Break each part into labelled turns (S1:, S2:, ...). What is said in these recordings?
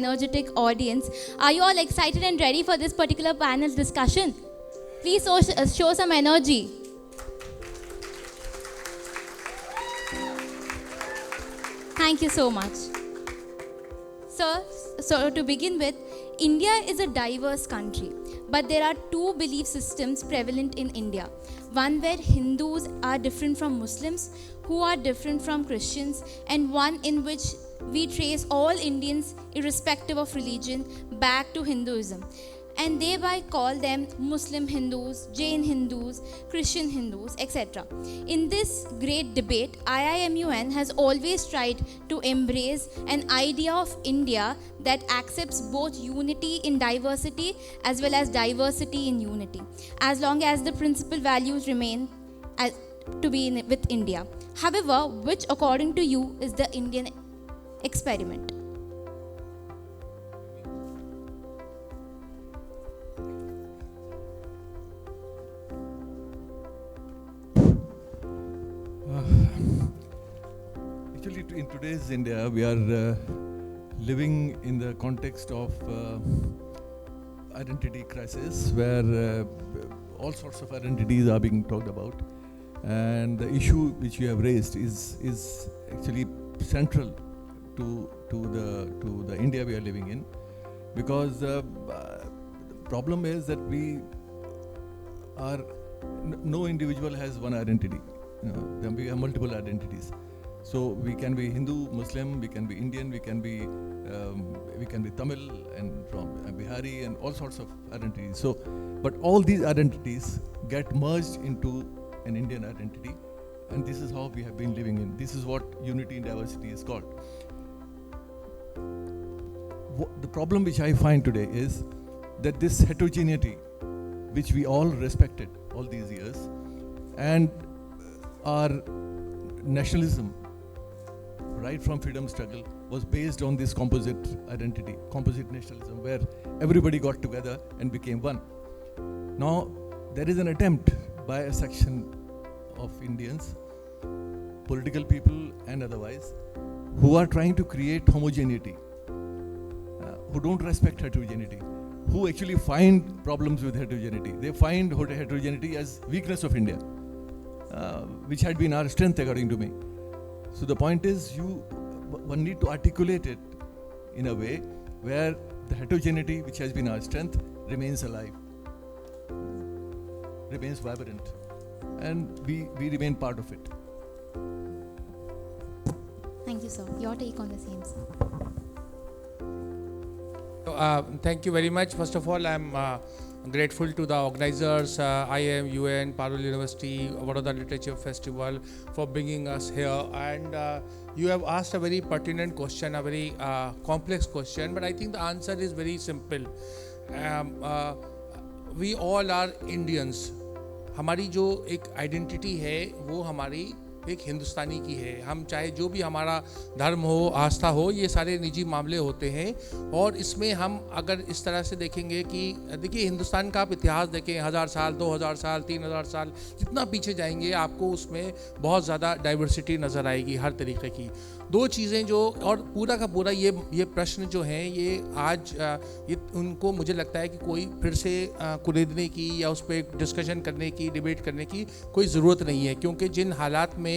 S1: energetic audience. Are you all excited and ready for this particular panel discussion? Please show some energy. Thank you so much. So to begin with, India is a diverse country, but there are two belief systems prevalent in India. One where Hindus are different from Muslims, who are different from Christians, and one in which we trace all Indians, irrespective of religion, back to Hinduism, and thereby call them Muslim Hindus, Jain Hindus, Christian Hindus, etc. In this great debate, IIMUN has always tried to embrace an idea of India that accepts both unity in diversity as well as diversity in unity, as long as the principal values remain to be with India. However, which according to you is the Indian experiment?
S2: Actually, in today's India, we are living in the context of identity crisis, where all sorts of identities are being talked about, and the issue which you have raised is actually central to the India we are living in, because the problem is that no individual has one identity. Then we have multiple identities. So we can be Hindu, Muslim, we can be Indian, we can be Tamil and from Bihari and all sorts of identities. So, but all these identities get merged into an Indian identity, and this is how we have been living in. This is what unity in diversity is called. The problem which I find today is that this heterogeneity, which we all respected all these years, and our nationalism, right from freedom struggle, was based on this composite identity, composite nationalism, where everybody got together and became one. Now, there is an attempt by a section of Indians, political people and otherwise, who are trying to create homogeneity, who don't respect heterogeneity, who actually find problems with heterogeneity. They find heterogeneity as weakness of India, which had been our strength according to me. So the point is, one need to articulate it in a way where the heterogeneity which has been our strength remains alive, remains vibrant, and we remain part of it.
S1: Thank you, sir. Your take on the same, sir.
S3: Thank you very much. First of all, I'm grateful to the organizers, IIMUN, Parul University, Vadodara Literature Festival, for bringing us here. And you have asked a very pertinent question, a very complex question, but I think the answer is very simple. We all are Indians. हमारी जो एक identity है वो हमारी एक हिंदुस्तानी की है. हम चाहे जो भी हमारा धर्म हो, आस्था हो, ये सारे निजी मामले होते हैं, और इसमें हम अगर इस तरह से देखेंगे कि देखिए हिंदुस्तान का आप इतिहास देखें, 1000 साल, 2000 साल, 3000 साल, जितना पीछे जाएंगे आपको उसमें बहुत ज़्यादा डाइवर्सिटी नज़र आएगी हर तरीके की. दो चीज़ें जो, और पूरा का पूरा ये प्रश्न जो हैं ये आज ये उनको मुझे लगता है कि कोई फिर से कुरेदने की या उस पर डिस्कशन करने की, डिबेट करने की कोई ज़रूरत नहीं है, क्योंकि जिन हालात में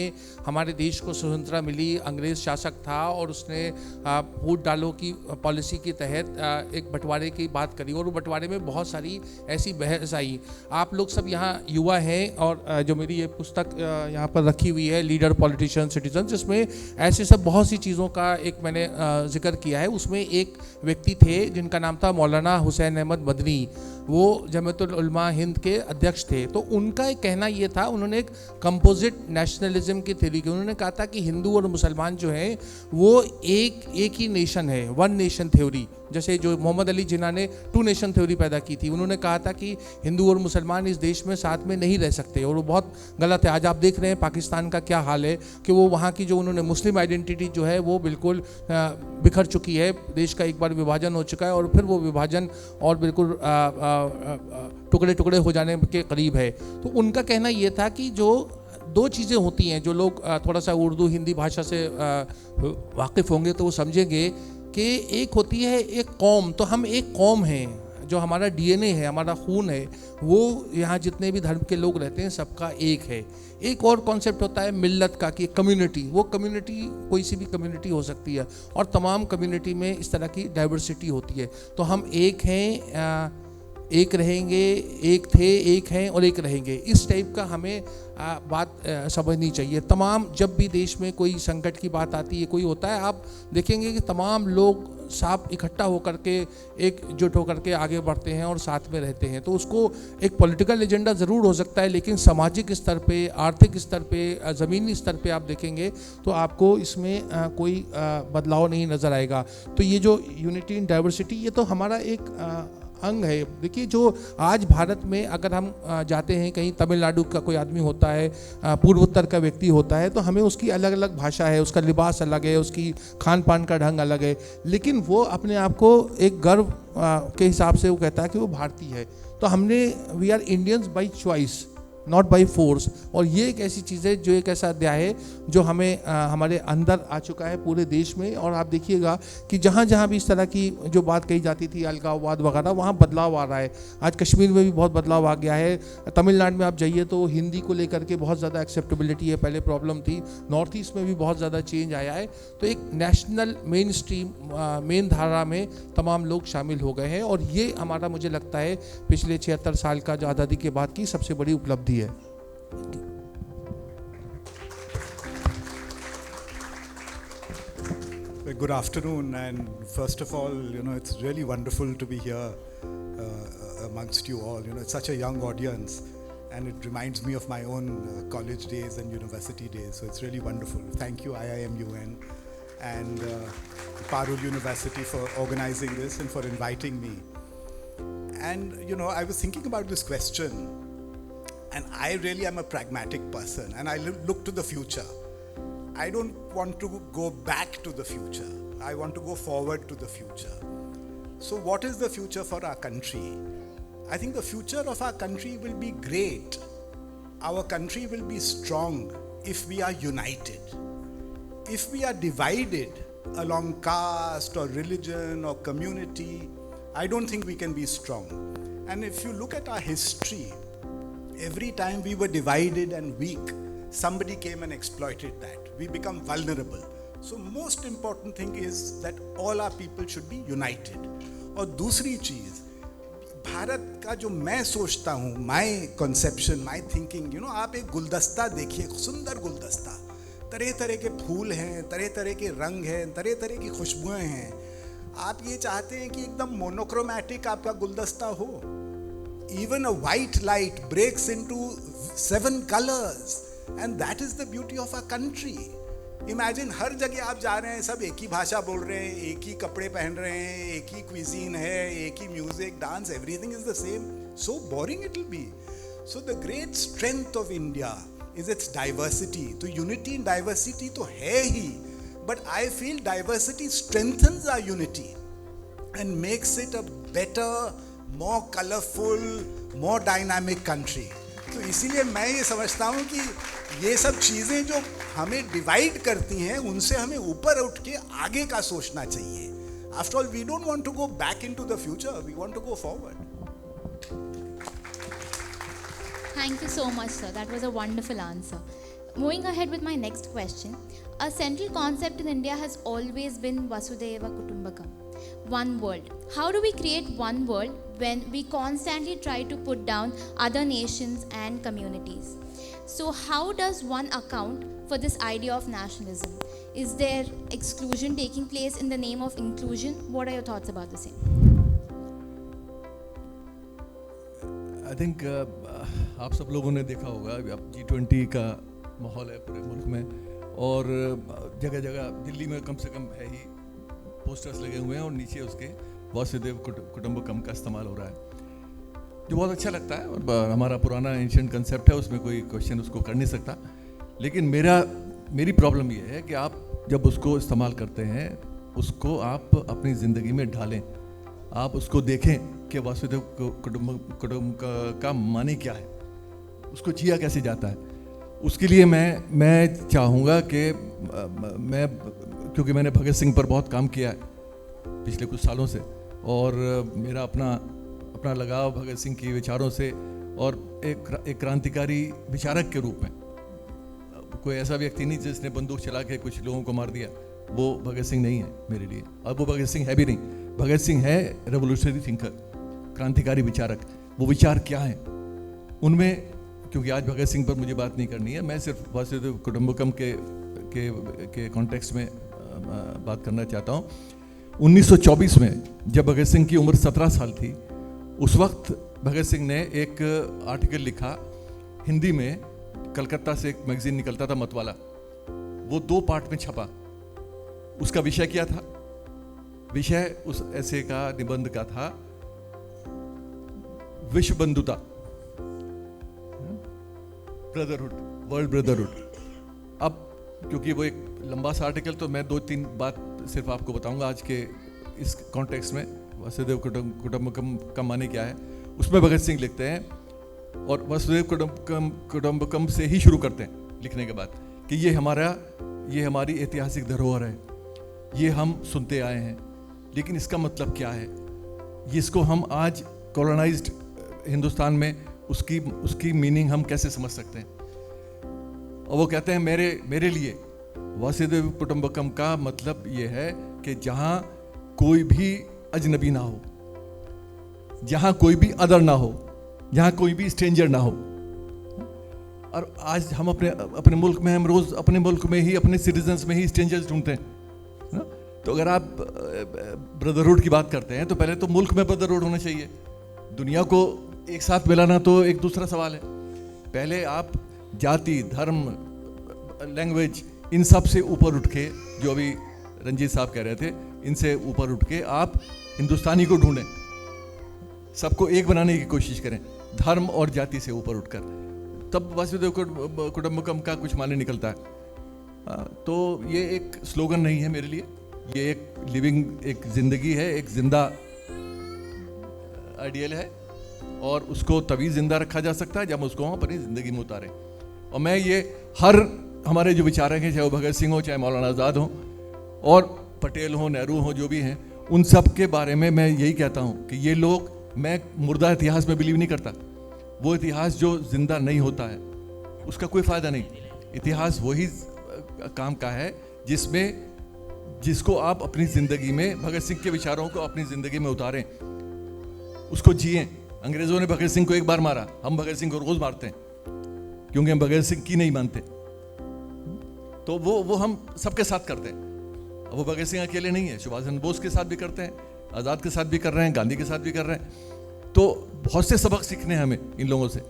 S3: हमारे देश को स्वतंत्रता मिली, अंग्रेज़ शासक था और उसने फूट डालो की पॉलिसी के तहत एक बंटवारे की बात करी, और वो बंटवारे में बहुत सारी ऐसी बहस आई. आप लोग सब यहाँ युवा हैं, और जो मेरी ये पुस्तक यहाँ पर रखी हुई है, लीडर, पॉलिटिशियन, सिटीजन, जिसमें ऐसे सब बहुत सी चीज़ों का एक मैंने जिक्र किया है. उसमें एक व्यक्ति थे जिनका नाम था मौलाना हुसैन अहमद मदनी, वो जमीयतुल उलमा हिंद के अध्यक्ष थे. तो उनका एक कहना ये था, उन्होंने एक कंपोजिट नेशनलिज्म की थ्योरी की. उन्होंने कहा था कि हिंदू और मुसलमान जो हैं वो एक ही नेशन है, वन नेशन थ्योरी. जैसे जो मोहम्मद अली जिन्ना ने टू नेशन थ्योरी पैदा की थी, उन्होंने कहा था कि हिंदू और मुसलमान इस देश में साथ में नहीं रह सकते, और वो बहुत गलत है. आज आप देख रहे हैं पाकिस्तान का क्या हाल है कि वो वहाँ की जो उन्होंने मुस्लिम आइडेंटिटी जो है वो बिल्कुल बिखर चुकी है. देश का एक बार विभाजन हो चुका है और फिर वो विभाजन और बिल्कुल टुकड़े टुकड़े हो जाने के करीब है. तो उनका कहना ये था कि जो दो चीज़ें होती हैं, जो लोग थोड़ा सा उर्दू हिंदी भाषा से वाकिफ़ होंगे तो वो समझेंगे कि एक होती है एक कौम, तो हम एक कौम हैं, जो हमारा डीएनए है, हमारा खून है, वो यहाँ जितने भी धर्म के लोग रहते हैं सबका एक है। एक और कॉन्सेप्ट होता है मिल्लत का, कि कम्युनिटी, वो कम्युनिटी कोई सी भी कम्युनिटी हो सकती है और तमाम कम्युनिटी में इस तरह की डाइवर्सिटी होती है। तो हम एक हैं, एक रहेंगे, एक थे, एक हैं और एक रहेंगे, इस टाइप का हमें बात समझनी चाहिए। तमाम जब भी देश में कोई संकट की बात आती है, कोई होता है, आप देखेंगे कि तमाम लोग साथ इकट्ठा होकर के एकजुट होकर के आगे बढ़ते हैं और साथ में रहते हैं। तो उसको एक पॉलिटिकल एजेंडा ज़रूर हो सकता है, लेकिन सामाजिक स्तर पे, आर्थिक स्तर पे, ज़मीनी स्तर पे आप देखेंगे तो आपको इसमें कोई बदलाव नहीं नज़र आएगा। तो ये जो यूनिटी इन डाइवर्सिटी, ये तो हमारा एक अंग है। देखिए, जो आज भारत में अगर हम जाते हैं कहीं, तमिलनाडु का कोई आदमी होता है, पूर्वोत्तर का व्यक्ति होता है, तो हमें उसकी अलग अलग भाषा है, उसका लिबास अलग है, उसकी खान पान का ढंग अलग है, लेकिन वो अपने आप को एक गर्व के हिसाब से वो कहता है कि वो भारतीय है। तो हमने, we are Indians by choice, not by force. और ये एक ऐसी चीज़ है, जो एक ऐसा अध्याय है जो हमें हमारे अंदर आ चुका है पूरे देश में। और आप देखिएगा कि जहाँ जहाँ भी इस तरह की जो बात कही जाती थी, अलगाववाद वगैरह, वहाँ बदलाव आ रहा है। आज कश्मीर में भी बहुत बदलाव आ गया है। तमिलनाडु में आप जाइए तो हिंदी को लेकर के बहुत ज़्यादा एक्सेप्टेबिलिटी है, पहले प्रॉब्लम थी। नॉर्थ ईस्ट में भी बहुत ज़्यादा चेंज आया है। तो एक नेशनल मेन स्ट्रीम, मेन धारा में तमाम लोग शामिल हो गए हैं, और ये हमारा, मुझे लगता है, पिछले 76 साल का जो आज़ादी के बाद की सबसे बड़ी उपलब्धि है।
S4: Well, good afternoon, and first of all, it's really wonderful to be here amongst you all. It's such a young audience, and it reminds me of my own college days and university days, so it's really wonderful. Thank you, IIM-UN and Parul University, for organizing this and for inviting me. And I was thinking about this question, and I really am a pragmatic person, and I look to the future. I don't want to go back to the future. I want to go forward to the future. So what is the future for our country? I think the future of our country will be great. Our country will be strong if we are united. If we are divided along caste or religion or community, I don't think we can be strong. And if you look at our history, every time we were divided and weak, somebody came and exploited that. We become vulnerable. So most important thing is that all our people should be united. और दूसरी चीज़, भारत का जो मैं सोचता हूँ, my conception, my thinking, आप एक गुलदस्ता देखिए, सुंदर गुलदस्ता, तरह तरह के फूल हैं, तरह तरह के रंग हैं, तरह तरह की खुशबुएं हैं। आप ये चाहते हैं कि एकदम मोनोक्रोमैटिक आपका गुलदस्ता हो? Even a white light breaks into 7 colors, and that is the beauty of our country. Imagine, हर जगह आप जा रहे हैं, सब एक ही भाषा बोल रहे हैं, एक ही कपड़े पहन रहे हैं, एक ही cuisine है, एक ही music, dance, everything is the same. So boring it will be. So the great strength of India is its diversity. तो unity in diversity तो है ही, but I feel diversity strengthens our unity and makes it a better, more colorful, more dynamic country. तो इसीलिए मैं ये समझता हूँ कि ये सब चीज़ें जो हमें डिवाइड करती हैं, उनसे हमें ऊपर उठ के आगे का सोचना चाहिए. After all, we don't want to go back into the future, we want to go forward.
S1: Thank you so much, sir. That was a wonderful answer. Moving ahead with my next question. A central concept in India has always been Vasudhaiva Kutumbakam, one world. How do we create one world when we constantly try to put down other nations and communities? So how does one account for this idea of nationalism? Is there exclusion taking place in the name of inclusion? What are your thoughts about the same?
S2: I think आप सब लोगों ने देखा होगा, अब G20 का माहौल है पूरे मुल्क में, और जगह जगह, दिल्ली में कम से कम है ही, पोस्टर्स लगे हुए हैं और नीचे उसके वासुदेव कुटुंबकम का इस्तेमाल हो रहा है, जो बहुत अच्छा लगता है। और हमारा पुराना एंशिएंट कंसेप्ट है, उसमें कोई क्वेश्चन उसको कर नहीं सकता। लेकिन मेरी प्रॉब्लम ये है कि आप जब उसको इस्तेमाल करते हैं, उसको आप अपनी ज़िंदगी में ढालें, आप उसको देखें कि वासुदेव कुटुंब का माने क्या है, उसको जिया कैसे जाता है। उसके लिए मैं चाहूँगा कि क्योंकि मैंने भगत सिंह पर बहुत काम किया है, पिछले कुछ सालों से, और मेरा अपना लगाव भगत सिंह के विचारों से और एक क्रांतिकारी विचारक के रूप में। कोई ऐसा व्यक्ति नहीं जिसने बंदूक चला के कुछ लोगों को मार दिया, वो भगत सिंह नहीं है मेरे लिए। अब वो भगत सिंह है भी नहीं, भगत सिंह है रेवोल्यूशनरी थिंकर, क्रांतिकारी विचारक। वो विचार क्या हैं उनमें, क्योंकि आज भगत सिंह पर मुझे बात नहीं करनी है, मैं सिर्फ वासुदेव कुटुंबकम के कॉन्टेक्स्ट में बात करना चाहता हूँ। 1924 में जब भगत सिंह की उम्र 17 साल थी, उस वक्त भगत सिंह ने एक आर्टिकल लिखा हिंदी में, कलकत्ता से एक मैगजीन निकलता था मतवाला, वो 2 पार्ट में छपा। उसका विषय क्या था? विषय उस ऐसे का, निबंध का था विश्व बंधुता, ब्रदरहुड, वर्ल्ड ब्रदरहुड। अब क्योंकि वो एक लंबा सा आर्टिकल, तो मैं 2-3 बात सिर्फ आपको बताऊंगा आज के इस कॉन्टेक्स्ट में। वासुदेव कुटुंबकम का माने क्या है, उसमें भगत सिंह लिखते हैं, और वासुदेव कुटुंबकम से ही शुरू करते हैं लिखने के बाद कि ये हमारी ऐतिहासिक धरोहर है, ये हम सुनते आए हैं, लेकिन इसका मतलब क्या है, इसको हम आज कॉलोनाइज्ड हिंदुस्तान में उसकी मीनिंग हम कैसे समझ सकते हैं। और वो कहते हैं मेरे लिए वासुदेव कुटुंबकम का मतलब ये है कि जहाँ कोई भी अजनबी ना हो, जहाँ कोई भी अदर ना हो, जहाँ कोई भी स्ट्रेंजर ना हो। और आज हम अपने मुल्क में, हम रोज अपने मुल्क में ही, अपने सिटीजन्स में ही स्ट्रेंजर्स ढूंढते हैं ना? तो अगर आप ब्रदरहुड की बात करते हैं तो पहले तो मुल्क में ब्रदरहुड होना चाहिए। दुनिया को एक साथ मिलाना तो एक दूसरा सवाल है। पहले आप जाति, धर्म, लैंग्वेज, इन सब से ऊपर उठ के, जो अभी रंजीत साहब कह रहे थे, इनसे ऊपर उठ के आप हिंदुस्तानी को ढूंढें, सबको एक बनाने की कोशिश करें, धर्म और जाति से ऊपर उठकर, तब वासुदेव कुटुंबकम का कुछ माने निकलता है। तो ये एक स्लोगन नहीं है मेरे लिए, ये एक लिविंग, एक जिंदगी है, एक जिंदा आइडियल है, और उसको तभी जिंदा रखा जा सकता है जब उसको हम अपनी ज़िंदगी में उतारें। और मैं ये हर हमारे जो विचारक हैं, चाहे वो भगत सिंह हो, चाहे मौलाना आज़ाद हो, और पटेल हो, नेहरू हो, जो भी हैं, उन सब के बारे में मैं यही कहता हूँ कि ये लोग, मैं मुर्दा इतिहास में बिलीव नहीं करता। वो इतिहास जो जिंदा नहीं होता है उसका कोई फ़ायदा नहीं। इतिहास वही काम का है जिसको आप अपनी ज़िंदगी में, भगत सिंह के विचारों को अपनी ज़िंदगी में उतारें, उसको जिएं। अंग्रेज़ों ने भगत सिंह को एक बार मारा, हम भगत सिंह को रोज़ मारते हैं क्योंकि हम भगत सिंह की नहीं मानते। तो वो हम सबके साथ करते हैं। अब वो भगत सिंह अकेले नहीं है, सुभाष चंद्र बोस के साथ भी करते हैं, आज़ाद के साथ भी कर रहे हैं, गांधी के साथ भी कर रहे हैं। तो बहुत से सबक सीखने हैं हमें इन लोगों से।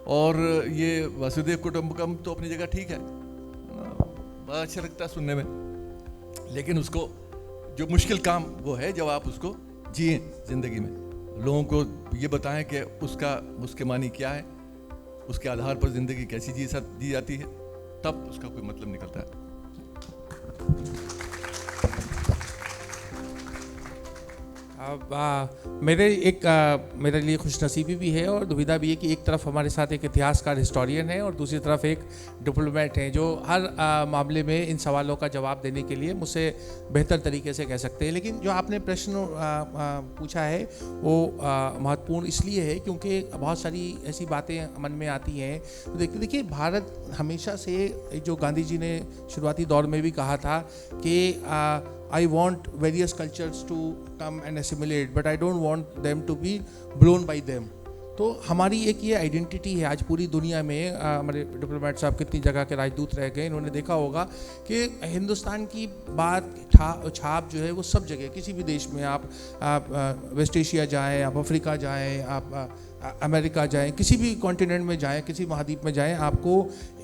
S2: और ये वासुदेव कुटुंबकम तो अपनी जगह ठीक है, बड़ा अच्छा लगता है सुनने में, लेकिन उसको जो मुश्किल काम वो है जब आप उसको जिए ज़िंदगी में, लोगों को ये बताएं कि उसके मानी क्या है, उसके आधार पर ज़िंदगी कैसी जी जाती है, तब उसका कोई मतलब निकलता है।
S3: मेरे लिए खुशनसीबी भी है और दुविधा भी है कि एक तरफ हमारे साथ एक इतिहासकार, हिस्टोरियन है, और दूसरी तरफ एक डिप्लोमेट है जो हर मामले में इन सवालों का जवाब देने के लिए मुझसे बेहतर तरीके से कह सकते हैं। लेकिन जो आपने प्रश्न पूछा है वो महत्वपूर्ण इसलिए है क्योंकि बहुत सारी ऐसी बातें मन में आती हैं। तो देखिए, भारत हमेशा से, जो गांधी जी ने शुरुआती दौर में भी कहा था कि I want various cultures to come and assimilate, but I don't want them to be blown by them. तो हमारी एक ये आइडेंटिटी है आज पूरी दुनिया में। हमारे डिप्लोमेट साहब कितनी जगह के राजदूत रह गए, इन्होंने देखा होगा कि हिंदुस्तान की बात, छाप जो है वो सब जगह, किसी भी देश में आप वेस्ट एशिया जाएं, आप अफ्रीका जाएं, आप अमेरिका जाएं, किसी भी कॉन्टिनेंट में जाएं, किसी महाद्वीप में जाएं, आपको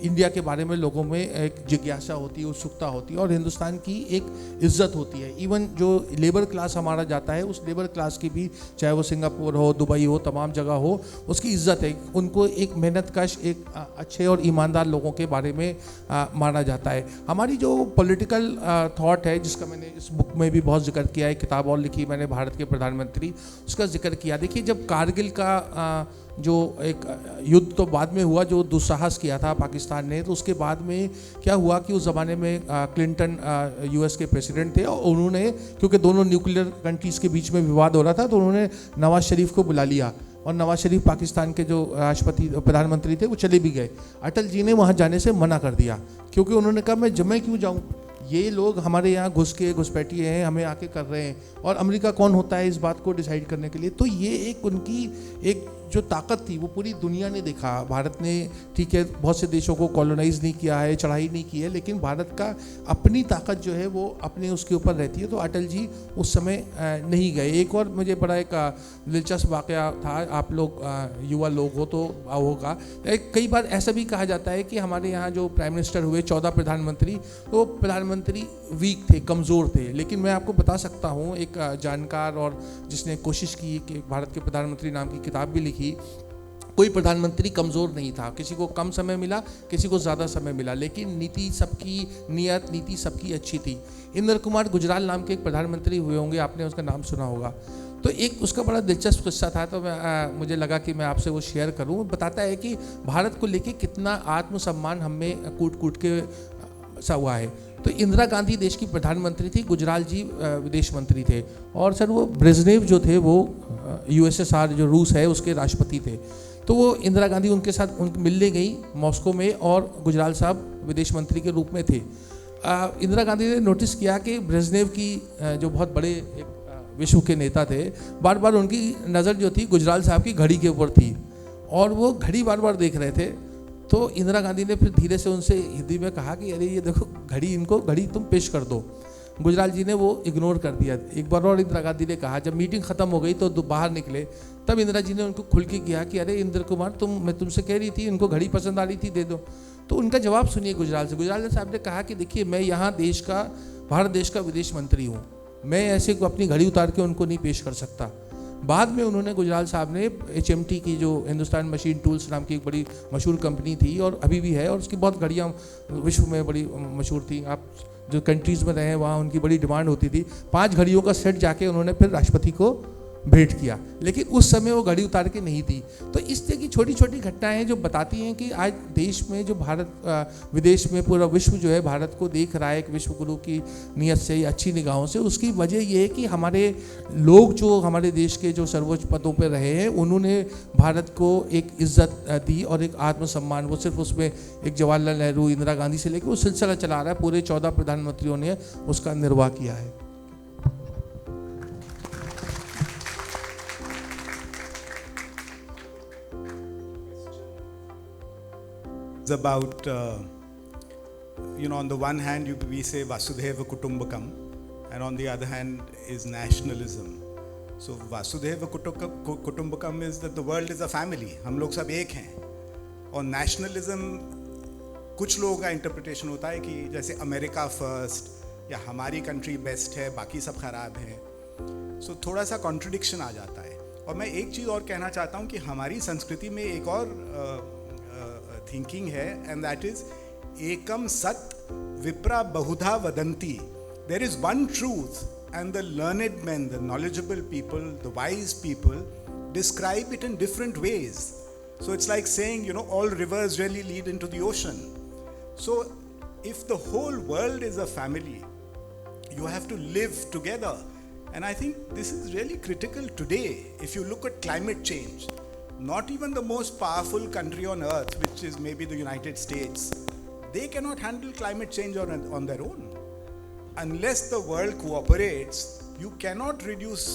S3: इंडिया के बारे में लोगों में एक जिज्ञासा होती है, उत्सुकता होती है, और हिंदुस्तान की एक इज्जत होती है। इवन जो लेबर क्लास हमारा जाता है, उस लेबर क्लास की भी, चाहे वो सिंगापुर हो, दुबई हो, तमाम जगह हो, उसकी इज्जत है। उनको एक मेहनतकश, एक अच्छे और ईमानदार लोगों के बारे में माना जाता है। हमारी जो पॉलिटिकल थॉट है, जिसका मैंने इस बुक में भी बहुत जिक्र किया है, किताब और लिखी मैंने, भारत के प्रधानमंत्री, उसका जिक्र किया। देखिए, जब कारगिल का जो एक युद्ध तो बाद में हुआ, जो दुस्साहस किया था पाकिस्तान ने, तो उसके बाद में क्या हुआ कि उस ज़माने में क्लिंटन यूएस के प्रेसिडेंट थे, और उन्होंने, क्योंकि दोनों न्यूक्लियर कंट्रीज़ के बीच में विवाद हो रहा था, तो उन्होंने नवाज शरीफ को बुला लिया, और नवाज शरीफ पाकिस्तान के जो राष्ट्रपति प्रधानमंत्री थे वो चले भी गए। अटल जी ने वहाँ जाने से मना कर दिया, क्योंकि उन्होंने कहा मैं क्यों जाऊँ, ये लोग हमारे यहाँ घुसपैठिए हैं, हमें आके कर रहे हैं, और अमेरिका कौन होता है इस बात को डिसाइड करने के लिए। तो ये एक उनकी एक जो ताकत थी वो पूरी दुनिया ने देखा। भारत ने, ठीक है, बहुत से देशों को कॉलोनाइज नहीं किया है, चढ़ाई नहीं की है, लेकिन भारत का अपनी ताकत जो है वो अपने उसके ऊपर रहती है। तो अटल जी उस समय नहीं गए। एक और मुझे बड़ा एक दिलचस्प वाक़या था, आप लोग युवा लोग हो तो होगा, कई बार ऐसा भी कहा जाता है कि हमारे यहाँ जो प्राइम मिनिस्टर हुए 14 प्रधानमंत्री, तो प्रधानमंत्री वीक थे, कमज़ोर थे। लेकिन मैं आपको बता सकता हूँ, एक जानकार और जिसने कोशिश की कि भारत के प्रधानमंत्री नाम की किताब भी लिखी, कोई प्रधानमंत्री कमज़ोर नहीं था, किसी को कम समय मिला, किसी को ज़्यादा समय मिला, लेकिन नीति सबकी, नीति सबकी अच्छी थी। इंद्र कुमार गुजराल नाम के एक प्रधानमंत्री हुए होंगे, आपने उसका नाम सुना होगा। तो एक उसका बड़ा दिलचस्प किस्सा था, तो मुझे लगा कि मैं आपसे वो शेयर करूं। बताता है कि भारत को लेके कितना आत्मसम्मान हमें कूट के सा हुआ है। तो इंदिरा गांधी देश की प्रधानमंत्री थी, गुजराल जी विदेश मंत्री थे, और सर वो ब्रेजनेव जो थे वो यूएसएसआर जो रूस है उसके राष्ट्रपति थे। तो वो इंदिरा गांधी उनके साथ मिलने गई मॉस्को में, और गुजराल साहब विदेश मंत्री के रूप में थे। इंदिरा गांधी ने नोटिस किया कि ब्रेजनेव की जो बहुत बड़े एक विश्व के नेता थे, बार बार उनकी नज़र जो थी गुजराल साहब की घड़ी के ऊपर थी, और वो घड़ी बार बार देख रहे थे। तो इंदिरा गांधी ने फिर धीरे से उनसे हिंदी में कहा कि अरे ये देखो घड़ी तुम पेश कर दो। गुजराल जी ने वो इग्नोर कर दिया। एक बार और इंदिरा गांधी ने कहा, जब मीटिंग ख़त्म हो गई तो बाहर निकले, तब इंदिरा जी ने उनको खुल के किया कि अरे इंद्र कुमार, मैं तुमसे कह रही थी, इनको घड़ी पसंद आ रही थी, दे दो। तो उनका जवाब सुनिए गुजराल से। गुजराल साहब ने कहा कि देखिए, मैं यहाँ भारत देश का विदेश मंत्री हूँ, मैं ऐसे को अपनी घड़ी उतार के उनको नहीं पेश कर सकता। बाद में उन्होंने, गुजराल साहब ने, HMT की जो हिंदुस्तान मशीन टूल्स नाम की एक बड़ी मशहूर कंपनी थी, और अभी भी है, और उसकी बहुत घड़ियाँ विश्व में बड़ी मशहूर थी। आप जो कंट्रीज़ में रहे हैं वहाँ उनकी बड़ी डिमांड होती थी। 5 घड़ियों का सेट जाके उन्होंने फिर राष्ट्रपति को भेंट किया, लेकिन उस समय वो घड़ी उतार के नहीं थी। तो इस तरह की छोटी छोटी घटनाएं हैं जो बताती हैं कि आज देश में जो भारत, विदेश में पूरा विश्व जो है भारत को देख रहा है एक विश्व गुरु की नीयत से, अच्छी निगाहों से। उसकी वजह ये है कि हमारे लोग जो हमारे देश के जो सर्वोच्च पदों पर रहे हैं, उन्होंने भारत को एक इज्जत दी और एक आत्मसम्मान। वो सिर्फ उसमें एक जवाहरलाल नेहरू, इंदिरा गांधी से लेकर वो सिलसिला चला रहा है, पूरे 14 प्रधानमंत्रियों ने उसका निर्वाह किया है।
S4: It's about, on the one hand, we say Vasudhaiva Kutumbakam, and on the other hand is nationalism. So Vasudhaiva Kutumbakam is that the world is a family, हम लोग सब एक हैं। और nationalism कुछ लोगों का इंटरप्रिटेशन होता है कि जैसे अमेरिका फर्स्ट या हमारी कंट्री बेस्ट है, बाकी सब खराब है। सो थोड़ा सा कॉन्ट्रडिक्शन आ जाता है। और मैं एक चीज़ और कहना चाहता हूँ कि हमारी संस्कृति में एक और थिंकिंग है, एंड दैट इज एकम सत विप्रा बहुधा वदंती। There is one truth and the learned men, the knowledgeable people, the wise people describe it in different ways. So it's like saying, all rivers really lead into the ocean. So if the whole world is a family, you have to live together. And I think this is really critical today. If you look at climate change, not even the most powerful country on earth, which is maybe the United States, they cannot handle climate change on their own. Unless the world cooperates, you cannot reduce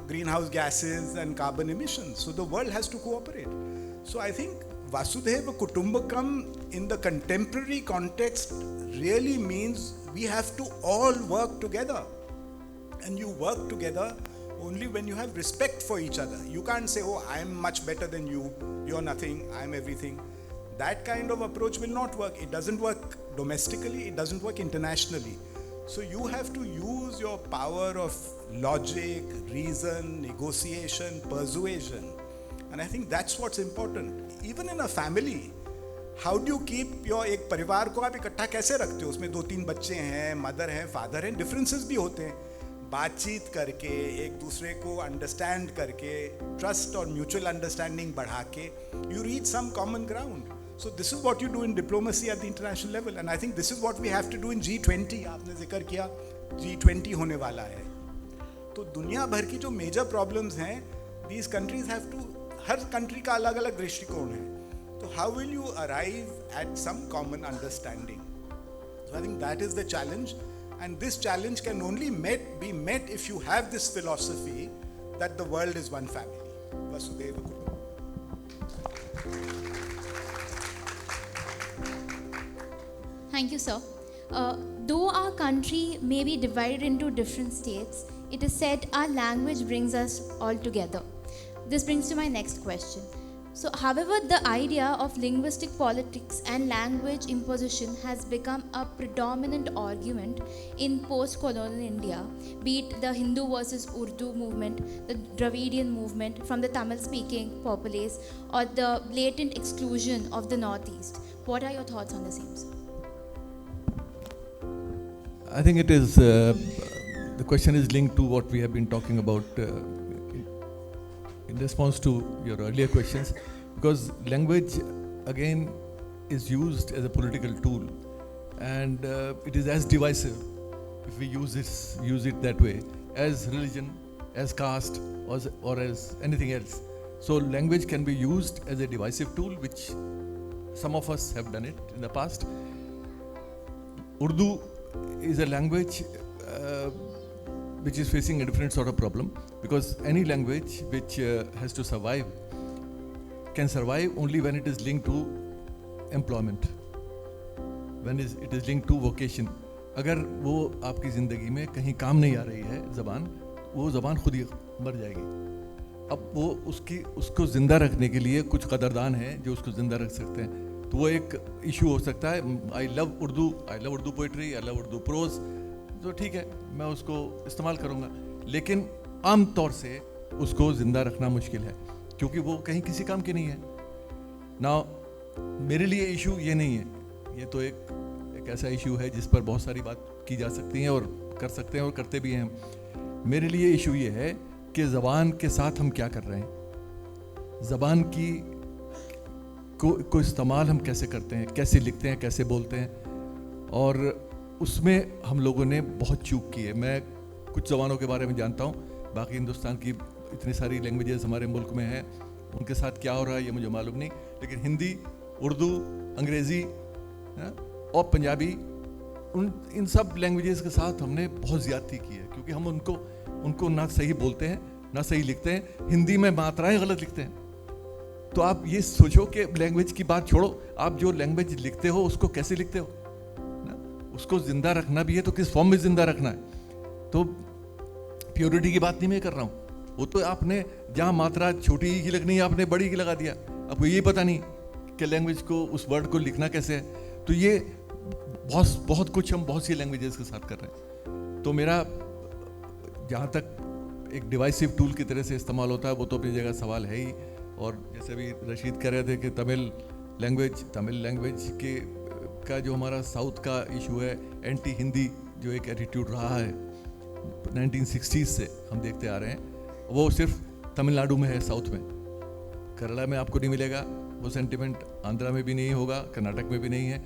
S4: greenhouse gases and carbon emissions. So the world has to cooperate. So I think Vasudhaiva Kutumbakam in the contemporary context really means we have to all work together. And you work together only when you have respect for each other. You can't say, oh, I'm much better than you, you're nothing, I'm everything. That kind of approach will not work. It doesn't work domestically, it doesn't work internationally. So you have to use your power of logic, reason, negotiation, persuasion. And I think that's what's important. Even in a family, how do you keep your, एक परिवार को आप इकट्ठा कैसे रखते हो? उसमें 2-3 बच्चे हैं, मदर हैं, फादर हैं, डिफरेंसेस भी होते हैं, बातचीत करके, एक दूसरे को अंडरस्टैंड करके, ट्रस्ट और म्यूचुअल अंडरस्टैंडिंग बढ़ा के, you reach some common ground. So this is what you do in diplomacy at the international level, and I think this is what we have to do in G20. आपने जिक्र किया G20 होने वाला है, तो दुनिया भर की जो मेजर प्रॉब्लम्स हैं, these countries have to, her country का अलग अलग दृष्टिकोण है, तो how will you arrive at some common understanding? So I think that is the challenge, and this challenge can only be met if you have this philosophy that the world is one family. Vasudeva Kutumbakam.
S1: Thank you, sir. Though our country may be divided into different states, it is said our language brings us all together. This brings to my next question. So, however, the idea of linguistic politics and language imposition has become a predominant argument in post-colonial India, be it the Hindu versus Urdu movement, the Dravidian movement from the Tamil-speaking populace, or the blatant exclusion of the Northeast. What are your thoughts on the same, sir?
S2: I think it is, the question is linked to what we have been talking about in response to your earlier questions, because language again is used as a political tool, and it is as divisive if we use it that way as religion, as caste, or as anything else. So language can be used as a divisive tool, which some of us have done it in the past. Urdu is a language which is facing a different sort of problem, because any language which has to survive can survive only when it is linked to employment, when it is linked to vocation. अगर वो आपकी ज़िंदगी में कहीं काम नहीं आ रही है ज़बान, वो ज़बान खुद ही मर जाएगी. अब वो उसको ज़िंदा रखने के लिए कुछ कदरदान हैं जो उसको ज़िंदा रख सकते हैं. तो वो एक इशू हो सकता है. I love Urdu poetry, I love Urdu prose, तो ठीक है, मैं उसको इस्तेमाल करूँगा, लेकिन आम तौर से उसको ज़िंदा रखना मुश्किल है, क्योंकि वो कहीं किसी काम की नहीं है ना. मेरे लिए इशू ये नहीं है, ये तो एक ऐसा इशू है जिस पर बहुत सारी बात की जा सकती है और कर सकते हैं और करते भी हैं. मेरे लिए इशू ये है कि ज़बान के साथ हम क्या कर रहे हैं, ज़बान की को इस्तेमाल हम कैसे करते हैं, कैसे लिखते हैं, कैसे बोलते हैं, और उसमें हम लोगों ने बहुत चूक की है. मैं कुछ ज़बानों के बारे में जानता हूँ, बाकी हिंदुस्तान की इतनी सारी लैंग्वेजेस हमारे मुल्क में हैं, उनके साथ क्या हो रहा है ये मुझे मालूम नहीं, लेकिन हिंदी, उर्दू, अंग्रेज़ी और पंजाबी, इन सब लैंग्वेजेस के साथ हमने बहुत ज़्यादती की है, क्योंकि हम उनको ना सही बोलते हैं ना सही लिखते हैं. हिंदी में मात्राएं गलत लिखते हैं. तो आप ये सोचो कि लैंग्वेज की बात छोड़ो, आप जो लैंग्वेज लिखते हो उसको कैसे लिखते हो ना, उसको ज़िंदा रखना भी है तो किस फॉर्म में ज़िंदा रखना है. तो प्योरिटी की बात नहीं मैं कर रहा हूँ, वो तो आपने जहाँ मात्रा छोटी की लगनी है आपने बड़ी की लगा दिया, आपको ये पता नहीं कि लैंग्वेज को, उस वर्ड को लिखना कैसे है. तो ये बहुत कुछ हम बहुत सी लैंग्वेजेस के साथ कर रहे हैं. तो मेरा जहाँ तक एक डिवाइसिव टूल की तरह से इस्तेमाल होता है वो तो अपनी जगह सवाल है ही. और जैसे अभी रशीद कह रहे थे कि तमिल लैंग्वेज का जो हमारा साउथ का इशू है, एंटी हिंदी जो एक एटीट्यूड रहा है 1960s से हम देखते आ रहे हैं, वो सिर्फ तमिलनाडु में है, साउथ में. केरला में आपको नहीं मिलेगा वो सेंटिमेंट, आंध्रा में भी नहीं होगा, कर्नाटक में भी नहीं है.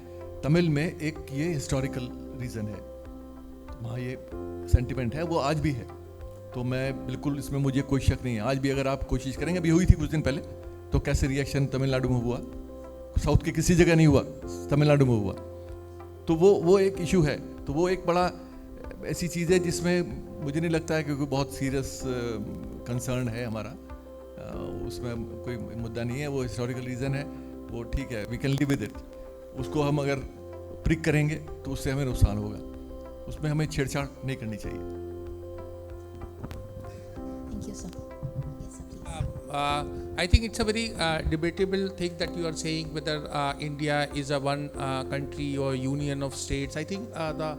S2: तमिल में एक ये हिस्टोरिकल रीज़न है, वहाँ ये सेंटिमेंट है, वो आज भी है. तो मैं बिल्कुल इसमें मुझे कोई शक नहीं है. आज भी अगर आप कोशिश करेंगे, अभी हुई थी कुछ दिन पहले, तो कैसे रिएक्शन तमिलनाडु में हुआ, साउथ के किसी जगह नहीं हुआ, तमिलनाडु में हुआ. तो वो एक इशू है. तो वो एक बड़ा ऐसी चीज़ है जिसमें मुझे नहीं लगता है क्योंकि बहुत सीरियस कंसर्न है हमारा, उसमें कोई मुद्दा नहीं है. वो हिस्टोरिकल रीज़न है, वो ठीक है, we can live with it. उसको हम अगर प्रिक करेंगे तो उससे हमें नुकसान होगा, उसमें हमें छेड़छाड़ नहीं करनी चाहिए.
S1: Thank you, sir. Yes, sir, please.
S3: I think it's a very debatable thing that you are saying whether India is a one country or union of states. I think the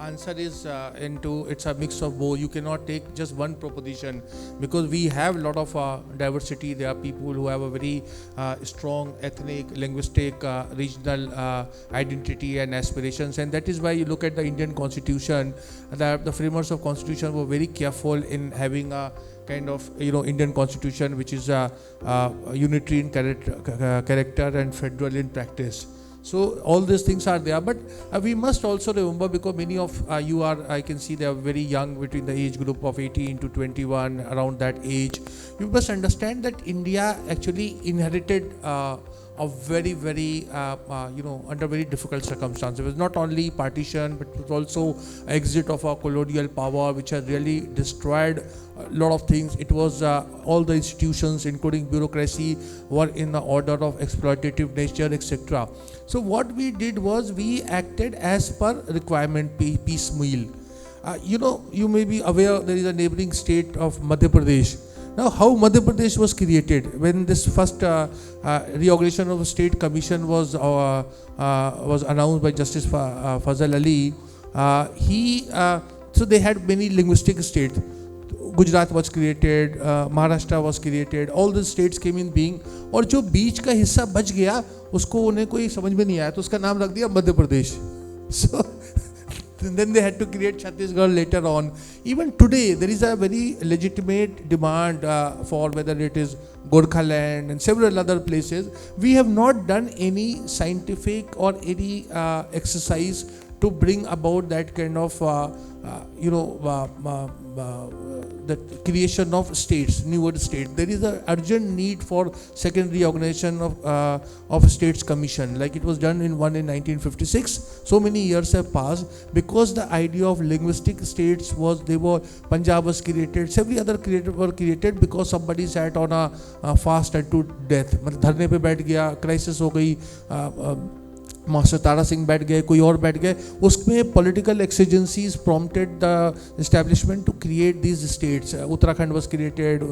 S3: answer is it's a mix of both. You cannot take just one proposition, because we have a lot of diversity. There are people who have a very strong ethnic, linguistic, regional identity and aspirations, and that is why you look at the Indian Constitution. The framers of Constitution were very careful in having a kind of Indian Constitution which is unitary in character and federal in practice. So all these things are there, but we must also remember, because many of you are, I can see they are very young, between the age group of 18 to 21, around that age. You must understand that India actually inherited a very, very, under very difficult circumstances. It was not only partition, but it was also exit of our colonial power, which has really destroyed a lot of things. It was all the institutions, including bureaucracy, were in the order of exploitative nature, etc. So what we did was we acted as per requirement, piecemeal. You may be aware there is a neighboring state of Madhya Pradesh. Now, how Madhya Pradesh was created? When this first reorganization of the state commission was announced by Justice Fazal Ali, so they had many linguistic states. Gujarat was created, Maharashtra was created, all the states came in being, और जो बीच का हिस्सा बच गया उसको उन्हें कोई समझ में नहीं आया, तो उसका नाम रख दिया Madhya Pradesh. So then they had to create Chhattisgarh later on. Even today there is a very legitimate demand for whether it is Gorkhaland and several other places. We have not done any scientific or any exercise to bring about that kind of the creation of states, newer states. There is an urgent need for second reorganization of states commission, like it was done in 1956. So many years have passed, because the idea of linguistic states was, Punjab was created, several other were created because somebody sat on a fast unto death, मतलब धरने पे बैठ गया, crisis हो गई, master Tara Singh बैठ गए, कोई और बैठ गए, उसमें political exigencies prompted the establishment to create these states. Uttarakhand was created,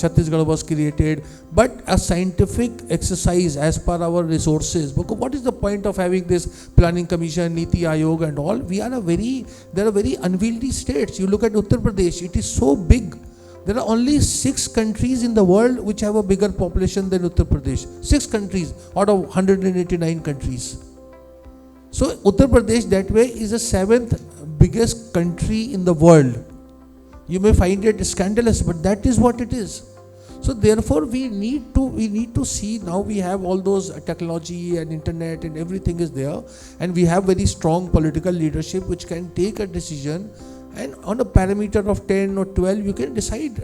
S3: Chhattisgarh was created, but a scientific exercise as per our resources. What is the point of having this planning commission, NITI Aayog and all? There are very unwieldy states. You look at Uttar Pradesh, it is so big. There are only 6 countries in the world which have a bigger population than Uttar Pradesh. 6 countries out of 189 countries. So Uttar Pradesh that way is the 7th biggest country in the world. You may find it scandalous, but that is what it is. So therefore we need to see, now we have all those technology and internet and everything is there, and we have very strong political leadership which can take a decision. And on a parameter of 10 or 12, you can decide,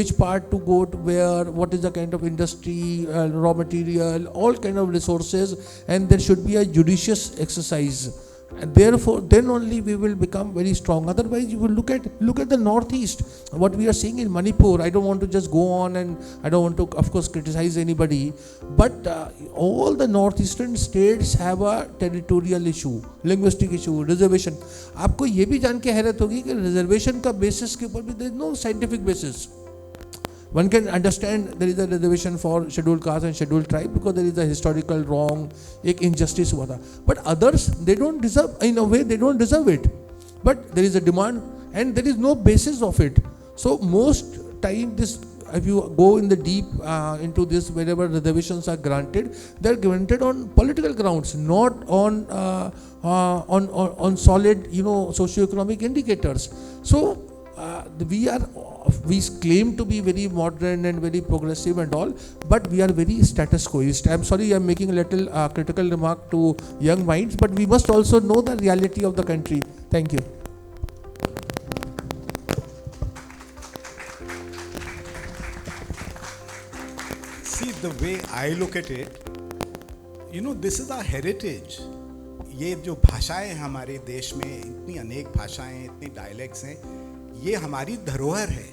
S3: which part to go to where, what is the kind of industry, raw material, all kind of resources, and there should be a judicious exercise. And therefore, then only we will become very strong. Otherwise, you will look at the northeast. What we are seeing in Manipur, I don't want to just go on, and I don't want to, of course, criticize anybody. But all the northeastern states have a territorial issue, linguistic issue, reservation. आपको ये भी जान के हैरत होगी कि reservation का basis के ऊपर भी there is no scientific basis. One can understand there is a reservation for scheduled caste and scheduled tribe because there is a historical wrong, एक injustice हुआ था. But others, they don't deserve, in a way they don't deserve it. But there is a demand and there is no basis of it. So most time this, if you go in the deep into this, wherever reservations are granted, they are granted on political grounds, not on solid, socio-economic indicators. So we claim to be very modern and very progressive and all, but we are very status quoist. I'm sorry, I'm making a little critical remark to young minds, but we must also know the reality of the country. Thank you.
S4: See, the way I look at it, this is our heritage. ये जो भाषाएं हैं हमारे देश में, इतनी अनेक भाषाएं, इतनी डायलेक्ट्स हैं, ये हमारी धरोहर है.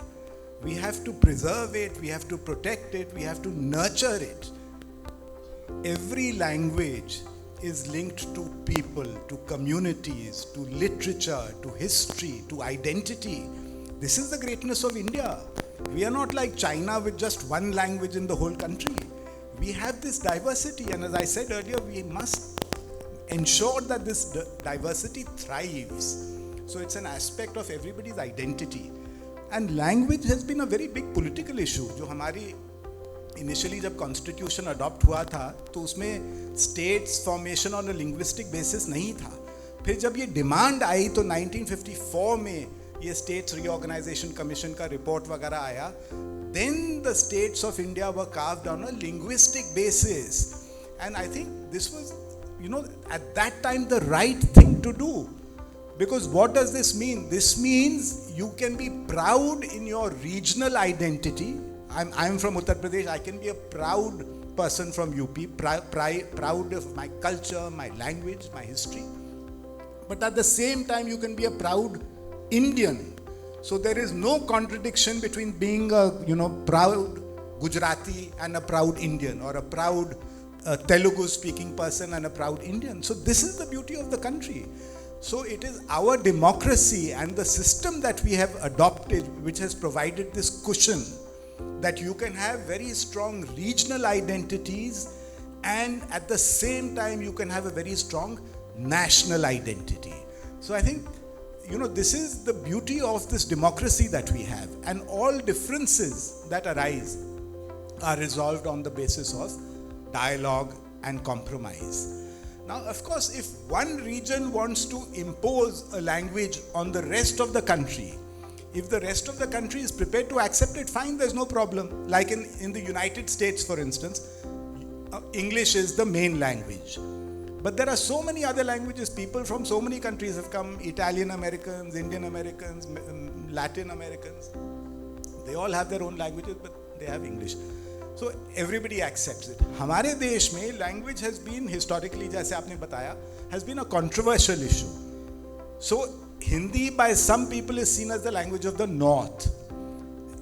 S4: We have to preserve it, we have to protect it, we have to nurture it. Every language is linked to people, to communities, to literature, to history, to identity. This is the greatness of India. We are not like China with just one language in the whole country. We have this diversity, and as I said earlier, we must ensure that this diversity thrives. So it's an aspect of everybody's identity. And language has been a very big political issue. जो हमारी initially जब constitution adopt हुआ था तो उसमें states formation on a linguistic basis नहीं था. फिर जब ये demand आई तो 1954 में ये States Reorganization Commission का report वगैरह आया. Then the states of India were carved on a linguistic basis. And I think this was, at that time the right thing to do. Because what does this mean? This means you can be proud in your regional identity. I'm from Uttar Pradesh. I can be a proud person from UP, proud of my culture, my language, my history. But at the same time, you can be a proud Indian. So there is no contradiction between being a proud Gujarati and a proud Indian, or a proud Telugu speaking person and a proud Indian. So this is the beauty of the country. So it is our democracy and the system that we have adopted which has provided this cushion that you can have very strong regional identities and at the same time you can have a very strong national identity. So I think this is the beauty of this democracy that we have, and all differences that arise are resolved on the basis of dialogue and compromise. Now, of course, if one region wants to impose a language on the rest of the country, if the rest of the country is prepared to accept it, fine, there's no problem. Like in the United States, for instance, English is the main language. But there are so many other languages. People from so many countries have come, Italian Americans, Indian Americans, Latin Americans. They all have their own languages, but they have English. So everybody accepts it. हमारे देश में language has been historically, जैसे आपने बताया, has been a controversial issue. So Hindi by some people is seen as the language of the North.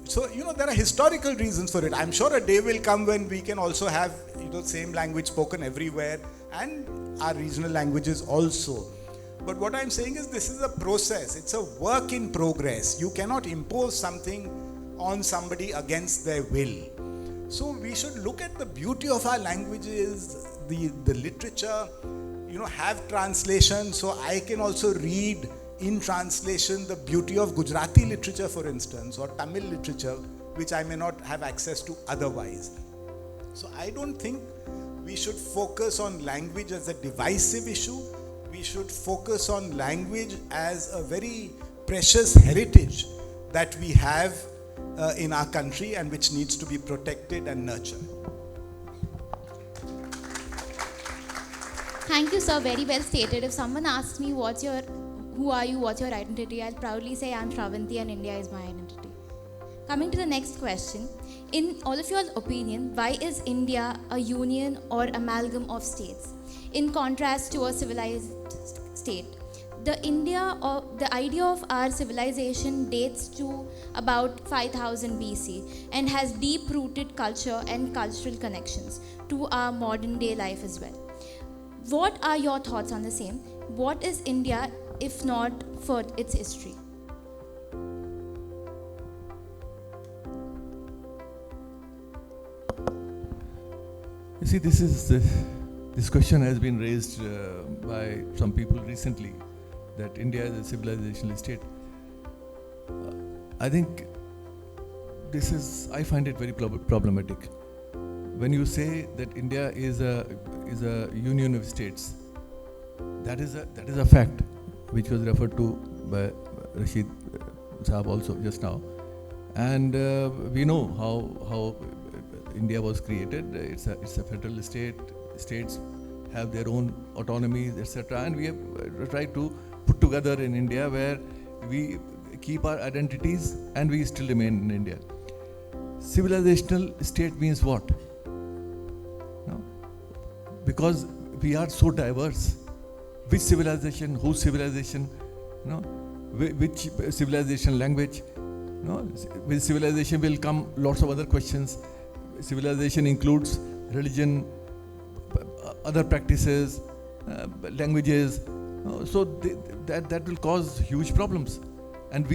S4: So there are historical reasons for it. I'm sure a day will come when we can also have same language spoken everywhere and our regional languages also. But what I'm saying is this is a process. It's a work in progress. You cannot impose something on somebody against their will. So we should look at the beauty of our languages, the literature, have translation. So I can also read in translation the beauty of Gujarati literature, for instance, or Tamil literature, which I may not have access to otherwise. So I don't think we should focus on language as a divisive issue. We should focus on language as a very precious heritage that we have in our country and which needs to be protected and nurtured.
S1: Thank you, sir. Very well stated. If someone asks me who are you, what's your identity, I'll proudly say I'm Shravanti and India is my identity. Coming to the next question. In all of your opinion, why is India a union or amalgam of states? In contrast to a civilized state. The idea of our civilization dates to about 5000 BC and has deep-rooted culture and cultural connections to our modern day life as well. What are your thoughts on the same? What is India if not for its history?
S2: You see, this question has been raised by some people recently, that India is a civilizational state. I think I find it very problematic. When you say that India is a union of states, that is a fact which was referred to by Rasheed Sahab also just now. And we know how India was created. It's a federal state. States have their own autonomies, etc. And we have tried to put together in India where we keep our identities and we still remain in India. Civilizational state means what? No? Because we are so diverse. Which civilization, whose civilization, which civilization language? With civilization will come lots of other questions. Civilization includes religion, other practices, languages. So that will cause huge problems. And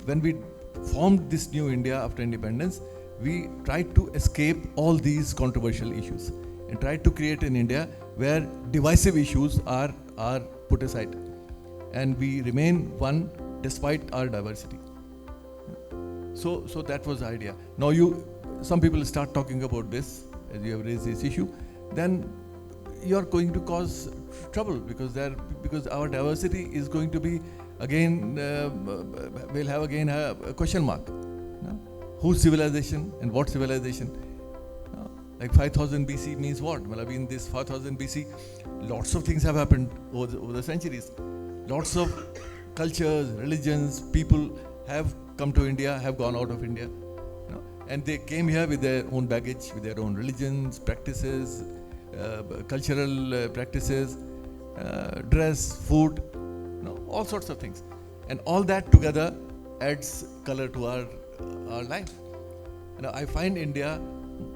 S2: when we formed this new India after independence, we tried to escape all these controversial issues and tried to create an India where divisive issues are put aside, and we remain one despite our diversity. So that was the idea. Now some people start talking about this, as you have raised this issue, then you are going to cause trouble, because our diversity is going to be again, we'll have again a question mark. Whose civilization and what civilization? Like 5000 BC means what? Well, I mean, this 5000 BC, lots of things have happened over the centuries. Lots of cultures, religions, people have come to India, have gone out of India. And they came here with their own baggage, with their own religions, practices, cultural practices, dress, food, all sorts of things. And all that together adds color to our life. I find India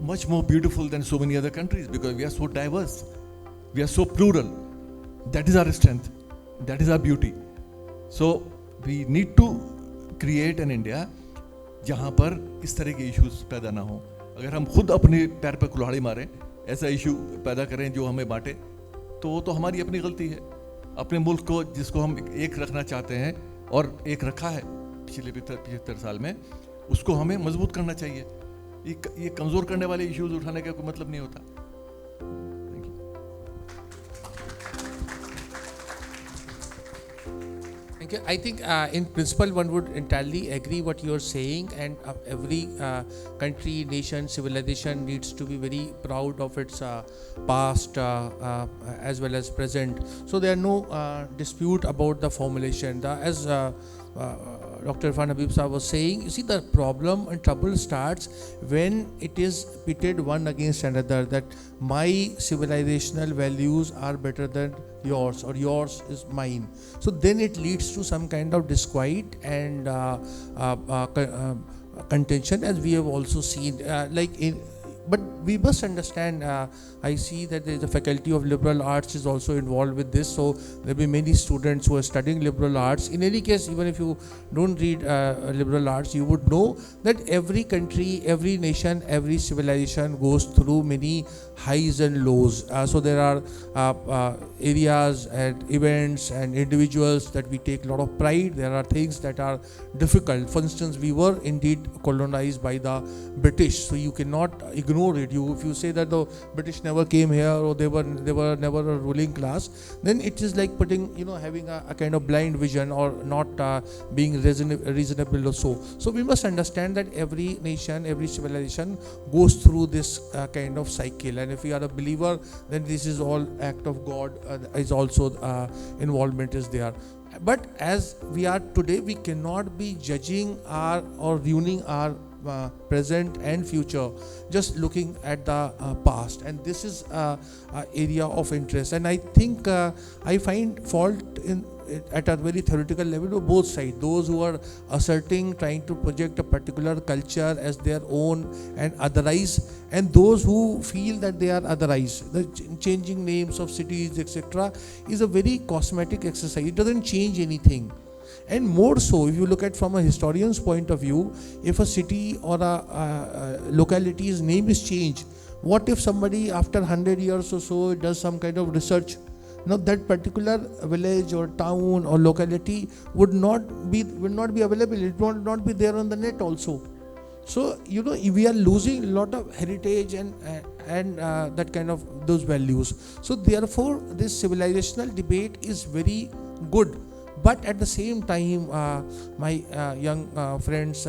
S2: much more beautiful than so many other countries, because we are so diverse, we are so plural. That is our strength, that is our beauty. So we need to create an India जहाँ पर इस तरह के issues पैदा ना हो. अगर हम खुद अपने पैर पर कुल्हाड़ी मारें, ऐसा इशू पैदा करें जो हमें बांटे, तो वो तो हमारी अपनी गलती है. अपने मुल्क को, जिसको हम एक रखना चाहते हैं और एक रखा है पिछले 75 साल में, उसको हमें मजबूत करना चाहिए. ये कमज़ोर करने वाले इश्यूज उठाने का कोई मतलब नहीं होता.
S3: I think in principle one would entirely agree what you are saying, and every country, nation, civilization needs to be very proud of its past as well as present. So there are no dispute about the formulation. As Dr. Irfan Habib Sahab was saying, you see, the problem and trouble starts when it is pitted one against another, that my civilizational values are better than yours, or yours is mine. So then it leads to some kind of disquiet and contention, as we have also seen. But we must understand, I see that there is a faculty of liberal arts is also involved with this, so there will be many students who are studying liberal arts. In any case, even if you don't read liberal arts, you would know that every country, every nation, every civilization goes through many highs and lows. So there are areas and events and individuals that we take a lot of pride. There are things that are difficult. For instance, we were indeed colonized by the British, so you cannot ignore it. If you say that the British never came here, or they were never a ruling class, then it is like putting, having a kind of blind vision, or not being reasonable or so. So we must understand that every nation, every civilization goes through this kind of cycle, and if we are a believer, then this is all act of God, is also involvement is there. But as we are today, we cannot be judging or ruining our present and future just looking at the past, and this is area of interest. And I think I find fault at a very theoretical level of both sides, those who are asserting, trying to project a particular culture as their own and otherize, and those who feel that they are otherized. The changing names of cities, etc., is a very cosmetic exercise. It doesn't change anything. And more so, if you look at from a historian's point of view, if a city or a locality's name is changed, what if somebody after 100 years or so does some kind of research? Now that particular village or town or locality will not be available. It will not be there on the net also. So we are losing a lot of heritage and that kind of those values. So therefore, this civilizational debate is very good. But at the same time, my young friends,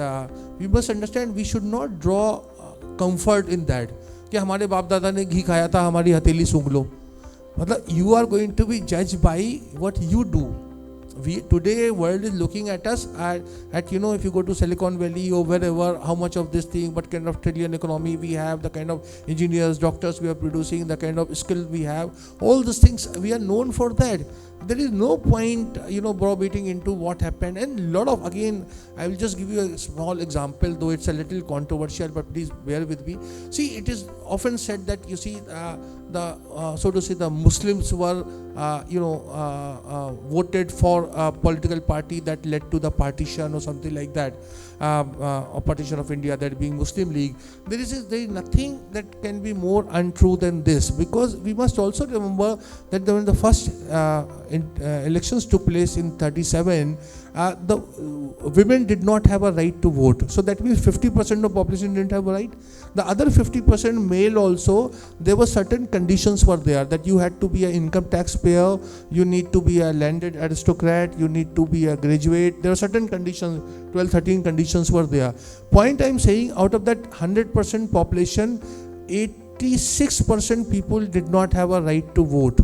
S3: we must understand we should not draw comfort in that. कि हमारे बाप दादा ने घी खाया था, हमारी हथेली सूंघ लो. मतलब you are going to be judged by what you do. Today world is looking at us at if you go to Silicon Valley or wherever, how much of this thing, what kind of trillion economy we have, the kind of engineers, doctors we are producing, the kind of skill we have, all these things we are known for that. there is no point, browbeating into what happened. And lot of, again, I will just give you a small example, though it's a little controversial, but please bear with me. See, it is often said that, you see, so to say, the Muslims were, voted for a political party that led to the partition or something like that, a partition of India, that being Muslim League. There is nothing that can be more untrue than this, because we must also remember that when the first elections took place in 37, the women did not have a right to vote. So that means 50% of population didn't have a right. The other 50% male also, there were certain conditions were there, that you had to be an income taxpayer, you need to be a landed aristocrat, you need to be a graduate. There are certain conditions, 12, 13 conditions were there. Point I'm saying, out of that 100% population, 86% people did not have a right to vote.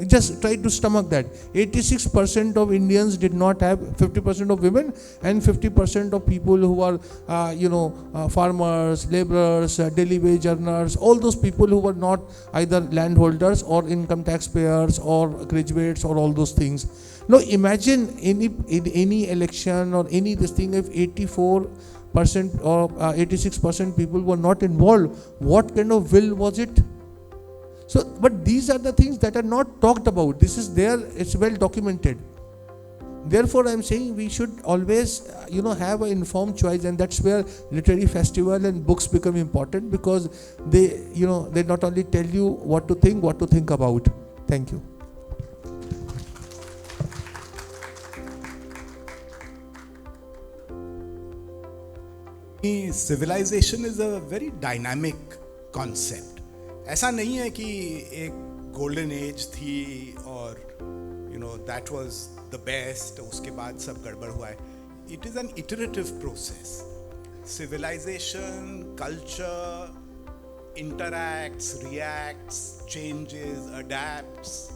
S3: Just try to stomach that. 86% of Indians did not have, 50% of women and 50% of people who are, farmers, laborers, daily wage earners, all those people who were not either landholders or income taxpayers or graduates or all those things. Now imagine in any election or any this thing, if 84% or 86% people were not involved, what kind of will was it? So, but these are the things that are not talked about. This is there, it's well documented. Therefore, I'm saying we should always, have an informed choice, and that's where literary festival and books become important, because they, they not only tell you what to think about. Thank you.
S4: Civilization is a very dynamic concept. ऐसा नहीं है कि एक golden age थी और that was the best, उसके बाद सब गड़बड़ हुआ है. It is an iterative process. Civilisation, culture interacts, reacts, changes, adapts,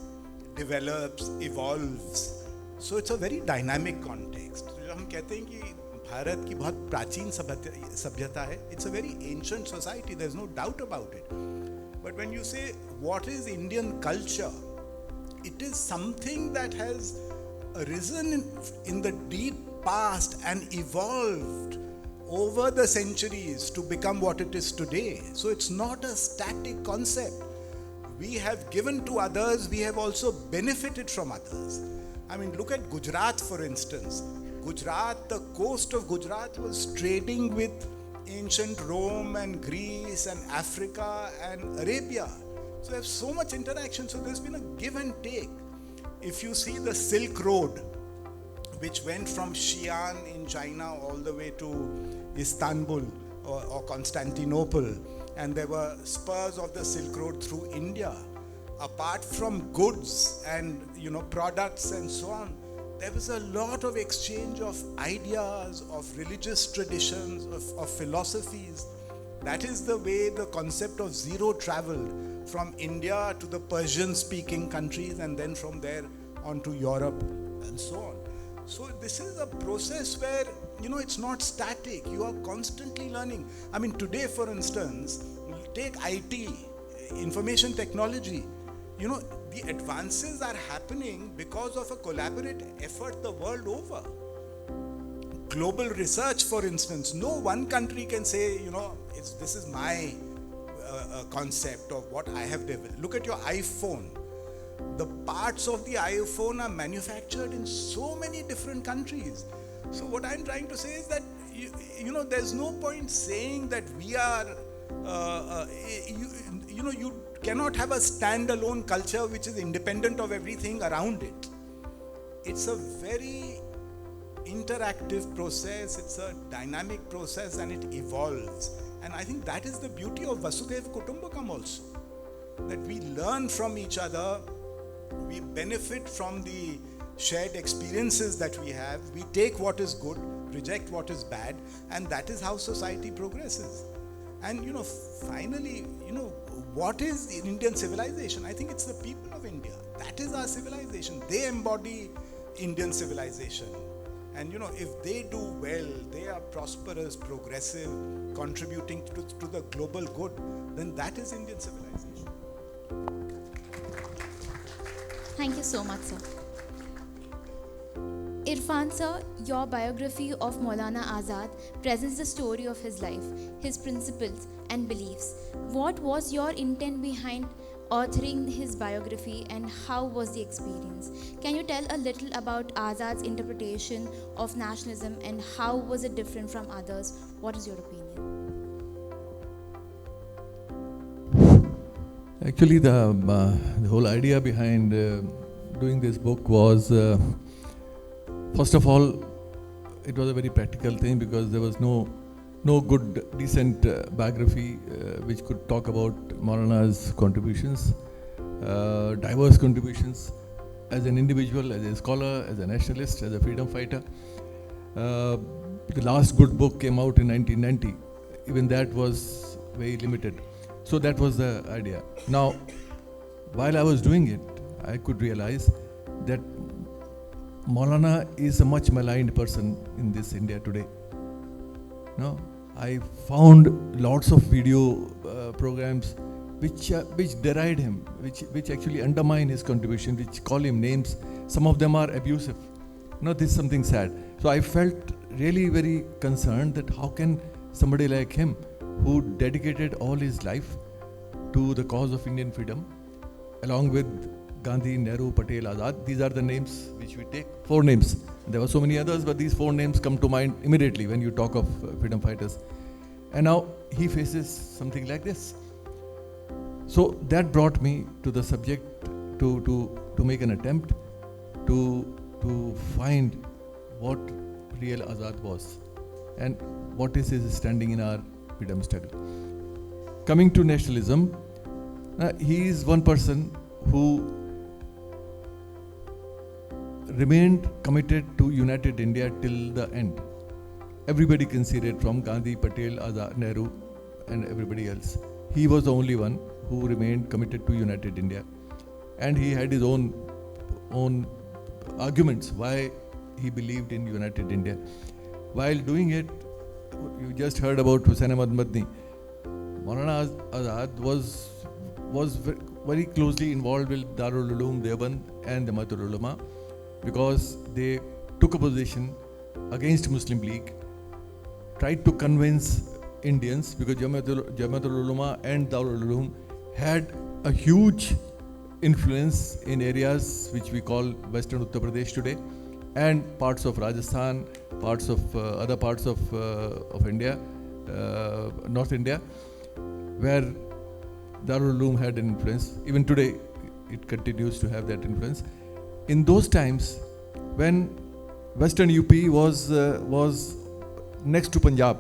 S4: develops, evolves. So it's a very dynamic context. जो हम कहते हैं कि भारत की बहुत प्राचीन सभ्यता है, it's a very ancient society, there's no doubt about it. But when you say what is Indian culture, it is something that has arisen in the deep past and evolved over the centuries to become what it is today. So it's not a static concept. We have given to others, we have also benefited from others. I mean, look at Gujarat, for instance. Gujarat, the coast of Gujarat was trading with ancient Rome and Greece and Africa and Arabia. So there's so much interaction. So there's been a give and take. If you see the Silk Road, which went from Xi'an in China all the way to Istanbul or Constantinople, and there were spurs of the Silk Road through India. Apart from goods and products and so on, there was a lot of exchange of ideas, of religious traditions, of philosophies. That is the way the concept of zero traveled from India to the Persian-speaking countries, and then from there on to Europe and so on. So this is a process where, it's not static. You are constantly learning. I mean, today, for instance, take IT, information technology. The advances are happening because of a collaborative effort the world over. Global research, for instance, no one country can say, this is my concept of what I have developed. Look at your iPhone. The parts of the iPhone are manufactured in so many different countries. So what I'm trying to say is that, there's no point saying that we are, you cannot have a standalone culture which is independent of everything around it. It's a very interactive process, it's a dynamic process, and it evolves. And I think that is the beauty of Vasudhaiva Kutumbakam also. That we learn from each other, we benefit from the shared experiences that we have, we take what is good, reject what is bad, and that is how society progresses. And finally, what is Indian civilization? I think it's the people of India. That is our civilization. They embody Indian civilization. And if they do well, they are prosperous, progressive, contributing to the global good, then that is Indian civilization.
S1: Thank you so much, sir. Irfan sir, your biography of Maulana Azad presents the story of his life, his principles and beliefs. What was your intent behind authoring his biography and how was the experience? Can you tell a little about Azad's interpretation of nationalism and how was it different from others? What is your opinion?
S2: Actually, the whole idea behind doing this book was, first of all, it was a very practical thing because there was no good, decent biography which could talk about Maulana's contributions, diverse contributions as an individual, as a scholar, as a nationalist, as a freedom fighter. The last good book came out in 1990. Even that was very limited. So that was the idea. Now, while I was doing it, I could realize that Maulana is a much maligned person in this India today. No, I found lots of video programs which deride him, which actually undermine his contribution, which call him names. Some of them are abusive. No, this is something sad. So I felt really very concerned that how can somebody like him, who dedicated all his life to the cause of Indian freedom, along with Gandhi, Nehru, Patel, Azad. These are the names which we take. 4 names. There were so many others, but these 4 names come to mind immediately when you talk of freedom fighters. And now he faces something like this. So that brought me to the subject to make an attempt to find what real Azad was and what is his standing in our freedom struggle. Coming to nationalism, he is one person who remained committed to united India till the end. Everybody can see it from Gandhi, Patel, Azad, Nehru and everybody else. He was the only one who remained committed to united India. And he had his own arguments why he believed in united India. While doing it, you just heard about Hussain Ahmad Madni. Maulana Azad was very closely involved with Darul Uloom Deoband and the Jamaat Ulama because they took a position against Muslim League, tried to convince Indians because Jamaat Ulama and Darul Uloom had a huge influence in areas which we call Western Uttar Pradesh today and parts of Rajasthan, parts of other parts of India, North India, where Darul Uloom had an influence. Even today, it continues to have that influence. In those times, when Western UP was next to Punjab,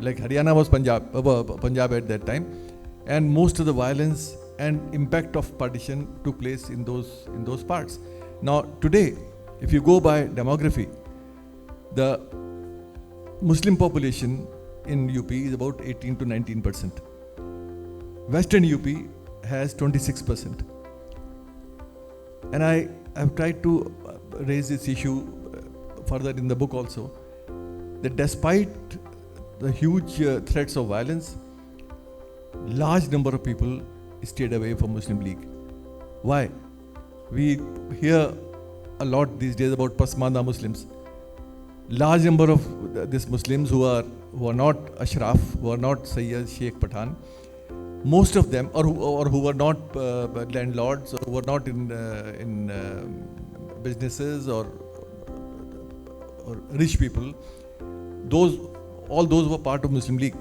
S2: like Haryana was Punjab at that time, and most of the violence and impact of partition took place in those parts. Now today, if you go by demography, the Muslim population in UP is about 18 to 19%. Western UP has 26%. And I have tried to raise this issue further in the book also, that despite the huge threats of violence, large number of people stayed away from Muslim League. Why? We hear a lot these days about Pasmanda Muslims. Large number of these Muslims who are not Ashraf, who are not Sayyid, Sheikh, Pathan, most of them, or who were not landlords, or who were not in businesses or rich people, all those were part of Muslim League.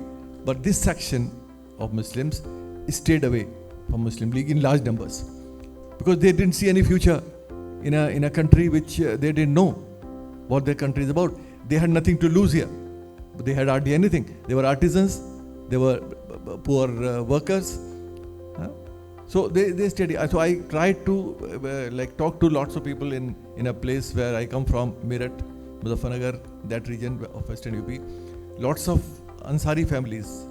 S2: But this section of Muslims stayed away from Muslim League in large numbers because they didn't see any future in a country which they didn't know what their country is about. They had nothing to lose here. They had hardly anything. They were artisans. They were poor workers. So they study. So I tried to talk to lots of people in a place where I come from, Meerut, Muzaffarnagar, that region of Western UP. Lots of Ansari families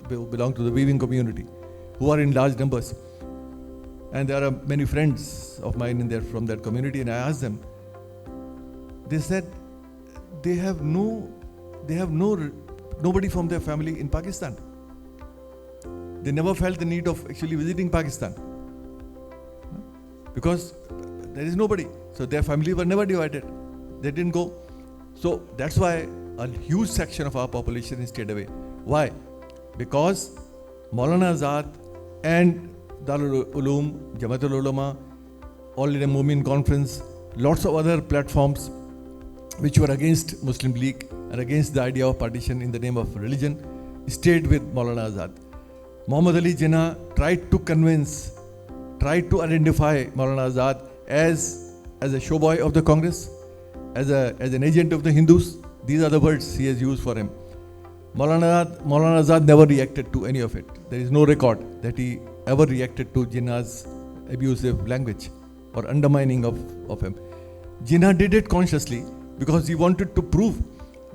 S2: who belong to the weaving community, who are in large numbers. And there are many friends of mine from that community, and I asked them. They said they have nobody from their family in Pakistan. They never felt the need of actually visiting Pakistan. because there is nobody. So their family were never divided. They didn't go. So that's why a huge section of our population is stayed away. Why? Because Maulana Azad and Darul Uloom, Jamaat Ulama, All India Mu'min Conference, lots of other platforms which were against Muslim League and against the idea of partition in the name of religion, stayed with Maulana Azad. Muhammad Ali Jinnah tried to identify Maulana Azad as a showboy of the Congress, as an agent of the Hindus. These are the words he has used for him. Maulana Azad never reacted to any of it. There is no record that he ever reacted to Jinnah's abusive language or undermining of him. Jinnah did it consciously because he wanted to prove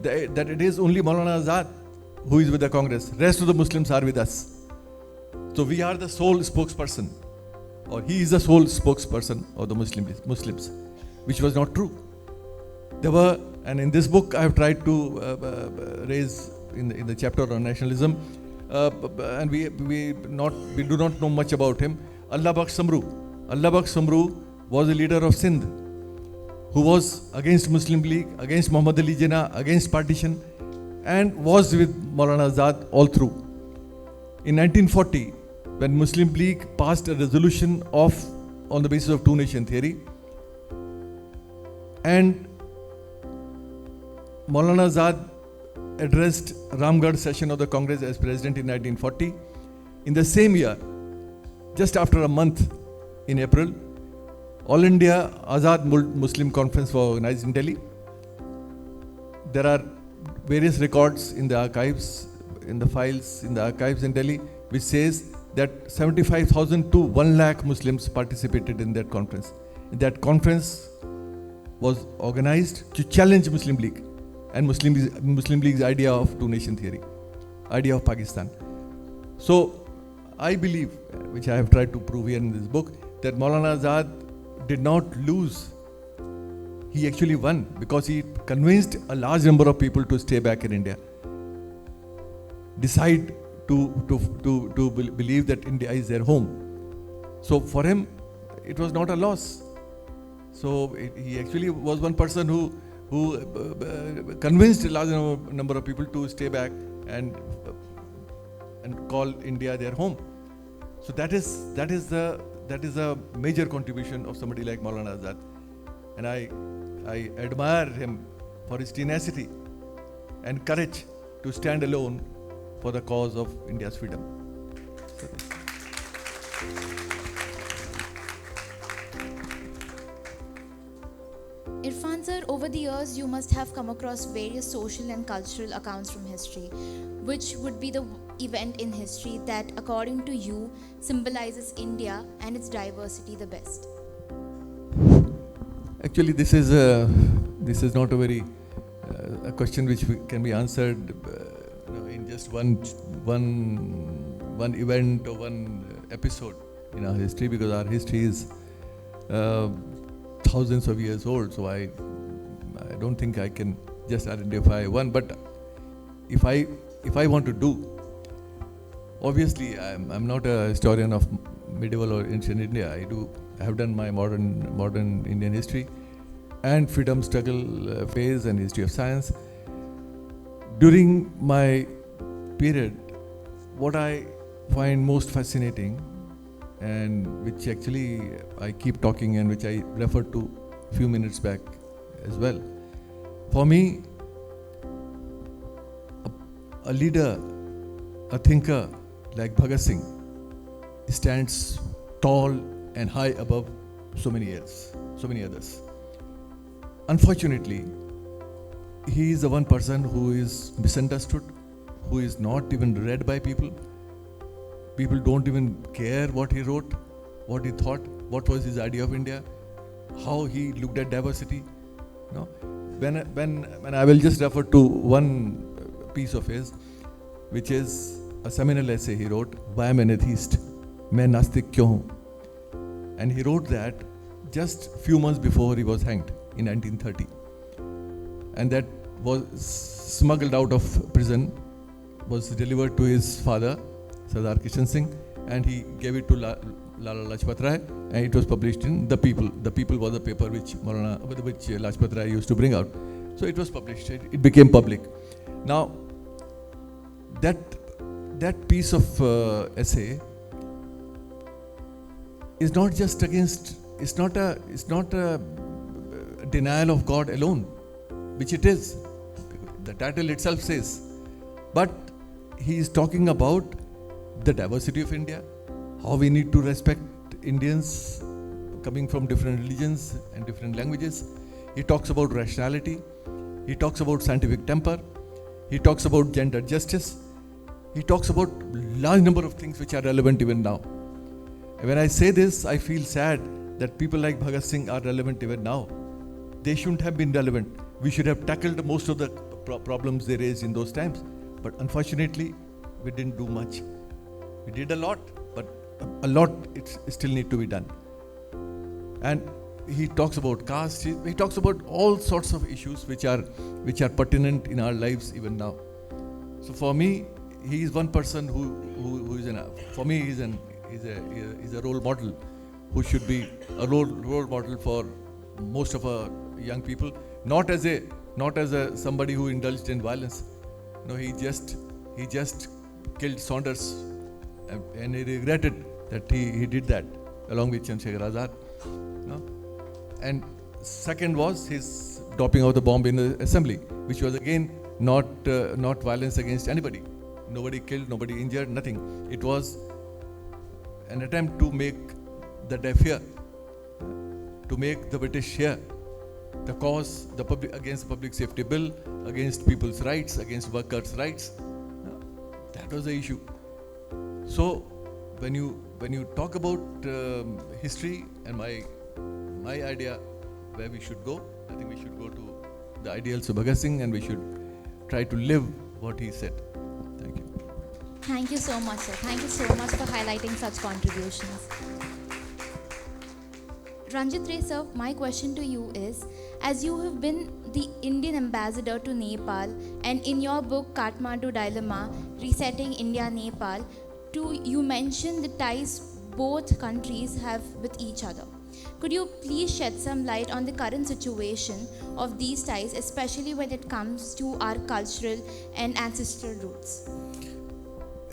S2: that it is only Maulana Azad who is with the Congress. Rest of the Muslims are with us. So we are the sole spokesperson, or he is the sole spokesperson of the Muslims, which was not true. And in this book I have tried to raise in the chapter on nationalism, and we do not know much about him. Allah Baksh Samru was a leader of Sindh who was against Muslim League, against Muhammad Ali Jinnah, against partition, and was with Maulana Azad all through. In 1940, when Muslim League passed a resolution on the basis of two-nation theory, and Maulana Azad addressed Ramgarh session of the Congress as president in 1940. In the same year, just after a month, in April, All India Azad Muslim Conference was organized in Delhi. There are various records in the archives, in the files, in the archives in Delhi, which says that 75,000 to 1 lakh Muslims participated in that conference. That conference was organized to challenge Muslim League and Muslim League's idea of two-nation theory, idea of Pakistan. So I believe, which I have tried to prove here in this book, that Maulana Azad did not lose. He actually won because he convinced a large number of people to stay back in India, decide to believe that India is their home. So for him, it was not a loss. So he actually was one person who convinced a large number of people to stay back and call India their home. So that is a major contribution of somebody like Maulana Azad, and I admire him for his tenacity and courage to stand alone for the cause of India's freedom.
S1: Irfan sir, over the years you must have come across various social and cultural accounts from history. Which would be the event in history that, according to you, symbolizes India and its diversity the best?
S2: Actually, this is not a very a question which can be answered in just one event or one episode in our history, because our history is thousands of years old. So I don't think I can just identify one. But if I want to do, obviously I'm not a historian of medieval or ancient India. I have done my modern Indian history and freedom struggle phase and history of science. During my period, what I find most fascinating, and which actually I keep talking and which I referred to a few minutes back as well, for me, a leader, a thinker like Bhagat Singh stands tall and high above so many others. Unfortunately, he is the one person who is misunderstood, who is not even read by people. People don't even care what he wrote, what he thought, what was his idea of India, how he looked at diversity. No? When I will just refer to one piece of his, which is a seminal essay he wrote, Why am I an atheist? Main nastik kyun hu? And he wrote that just few months before he was hanged in 1930. And that was smuggled out of prison, was delivered to his father, Sardar Kishan Singh, and he gave it to Lala Lajpat Rai, and it was published in The People. The People was the paper which Lajpat Rai used to bring out. So it was published. It became public. Now, that piece of essay is not just against. It's not a denial of God alone, which it is. The title itself says, but he is talking about the diversity of India, how we need to respect Indians coming from different religions and different languages. He talks about rationality. He talks about scientific temper. He talks about gender justice. He talks about large number of things which are relevant even now. And when I say this, I feel sad that people like Bhagat Singh are relevant even now. They shouldn't have been relevant. We should have tackled most of the problems they raised in those times. But unfortunately, we didn't do much. We did a lot, but a lot it still need to be done. And he talks about caste. He talks about all sorts of issues which are pertinent in our lives even now. So for me, he is one person who is for me he's a role model, who should be a role model for most of our young people. Not as a somebody who indulged in violence. No, he just killed Saunders, and he regretted that he did that along with Chandrasekhar Azad. No? And second was his dropping of the bomb in the assembly, which was again not violence against anybody. Nobody killed, nobody injured, nothing. It was an attempt to make the deaf hear, to make the British hear. The cause, against the public safety bill, against people's rights, against workers' rights. That was the issue. So when you talk about history and my idea where we should go, I think we should go to the ideals of Bhagat Singh, and we should try to live what he said. Thank you.
S1: Thank you so much, sir. Thank you so much for highlighting such contributions. Ranjit Rae, sir, my question to you is, as you have been the Indian ambassador to Nepal, and in your book Kathmandu Dilemma, Resetting India-Nepal, you mentioned the ties both countries have with each other. Could you please shed some light on the current situation of these ties, especially when it comes to our cultural and ancestral roots?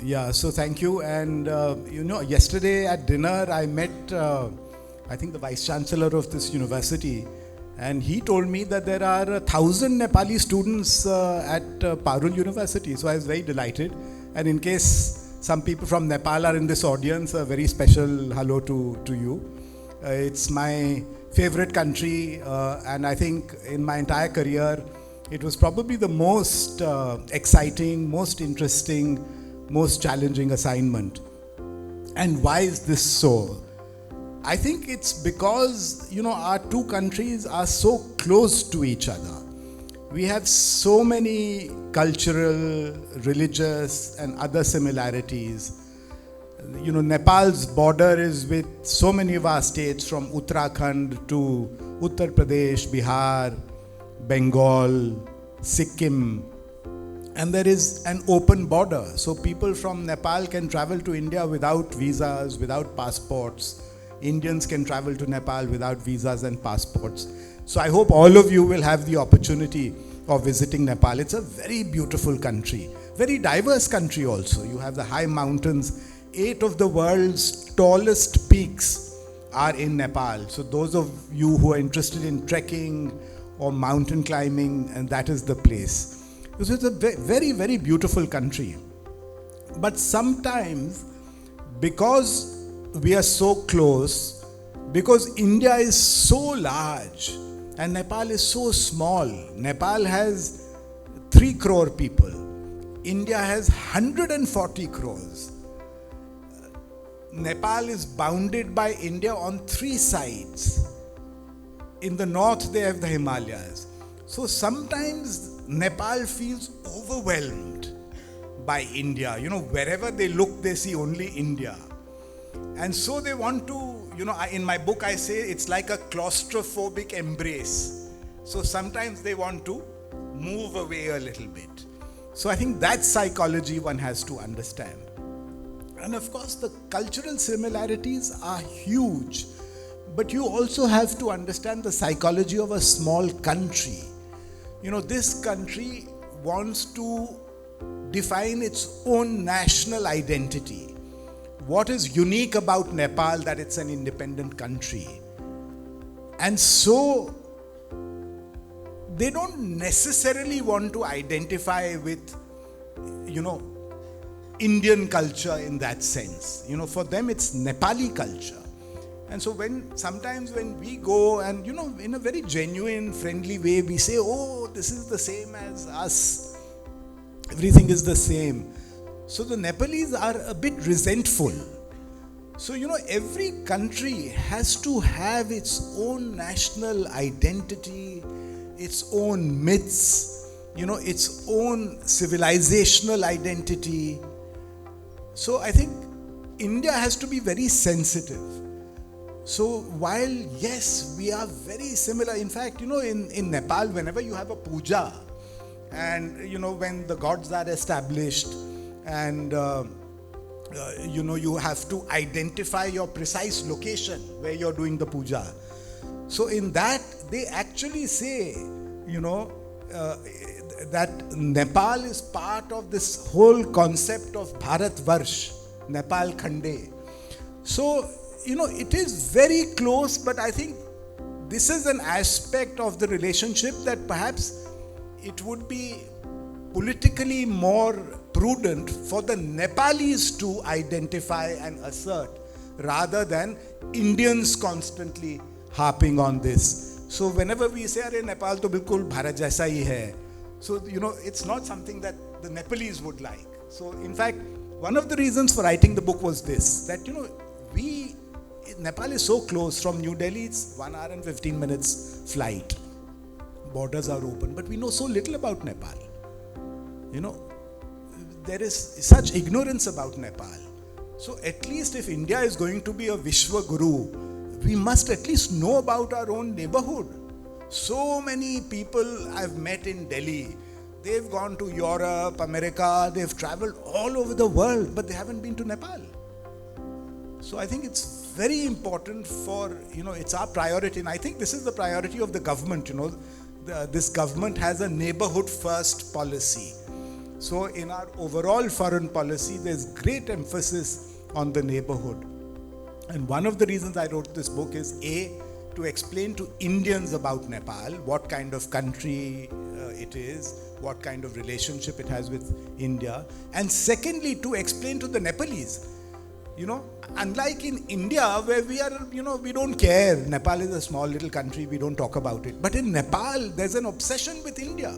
S4: Yeah, so thank you. And yesterday at dinner I met I think the Vice Chancellor of this university, and he told me that there are 1,000 Nepali students at Parul University. So I was very delighted. And in case some people from Nepal are in this audience, a very special hello to you. It's my favorite country, and I think in my entire career, it was probably the most exciting, most interesting, most challenging assignment. And why is this so? I think it's because, our two countries are so close to each other. We have so many cultural, religious, and other similarities. Nepal's border is with so many of our states, from Uttarakhand to Uttar Pradesh, Bihar, Bengal, Sikkim. And there is an open border. So people from Nepal can travel to India without visas, without passports. Indians can travel to Nepal without visas and passports. So I hope all of you will have the opportunity of visiting Nepal. It's a very beautiful country, very diverse country also. You have the high mountains. 8 of the world's tallest peaks are in Nepal. So those of you who are interested in trekking or mountain climbing, and that is the place. So it's a very, very beautiful country. But sometimes, because we are so close, because India is so large and Nepal is so small. Nepal has 3 crore people. India has 140 crores. Nepal is bounded by India on 3 sides. In the north, they have the Himalayas. So sometimes Nepal feels overwhelmed by India. Wherever they look, they see only India. And so they want to, in my book I say it's like a claustrophobic embrace. So sometimes they want to move away a little bit. So I think that psychology one has to understand. And of course, the cultural similarities are huge. But you also have to understand the psychology of a small country. This country wants to define its own national identity. What is unique about Nepal that it's an independent country? And so they don't necessarily want to identify with, Indian culture in that sense. For them it's Nepali culture. And so sometimes when we go and, in a very genuine, friendly way, we say, oh, this is the same as us. Everything is the same. So the Nepalese are a bit resentful. So, every country has to have its own national identity, its own myths, its own civilizational identity. So I think India has to be very sensitive. So while, yes, we are very similar, in fact, in Nepal, whenever you have a puja, and, when the gods are established, and, you have to identify your precise location where you're doing the puja. So in that, they actually say, that Nepal is part of this whole concept of Bharat Varsh, Nepal Khande. So, it is very close, but I think this is an aspect of the relationship that perhaps it would be politically more prudent for the Nepalis to identify and assert rather than Indians constantly harping on this. So whenever we say, "Arey Nepal to bilkul Bharat jaisa hi hai," so it's not something that the Nepalese would like. So in fact, one of the reasons for writing the book was this, that Nepal is so close. From New Delhi, it's 1 hour and 15 minutes flight. Borders are open, but we know so little about Nepal. There is such ignorance about Nepal. So at least if India is going to be a Vishwa Guru, we must at least know about our own neighborhood. So many people I've met in Delhi, they've gone to Europe, America, they've traveled all over the world, but they haven't been to Nepal. So I think it's very important for, it's our priority. And I think this is the priority of the government, this government has a neighborhood first policy. So in our overall foreign policy, there's great emphasis on the neighborhood. And one of the reasons I wrote this book is to explain to Indians about Nepal, what kind of country it is, what kind of relationship it has with India. And secondly, to explain to the Nepalese, unlike in India where we are, we don't care. Nepal is a small little country, we don't talk about it. But in Nepal, there's an obsession with India.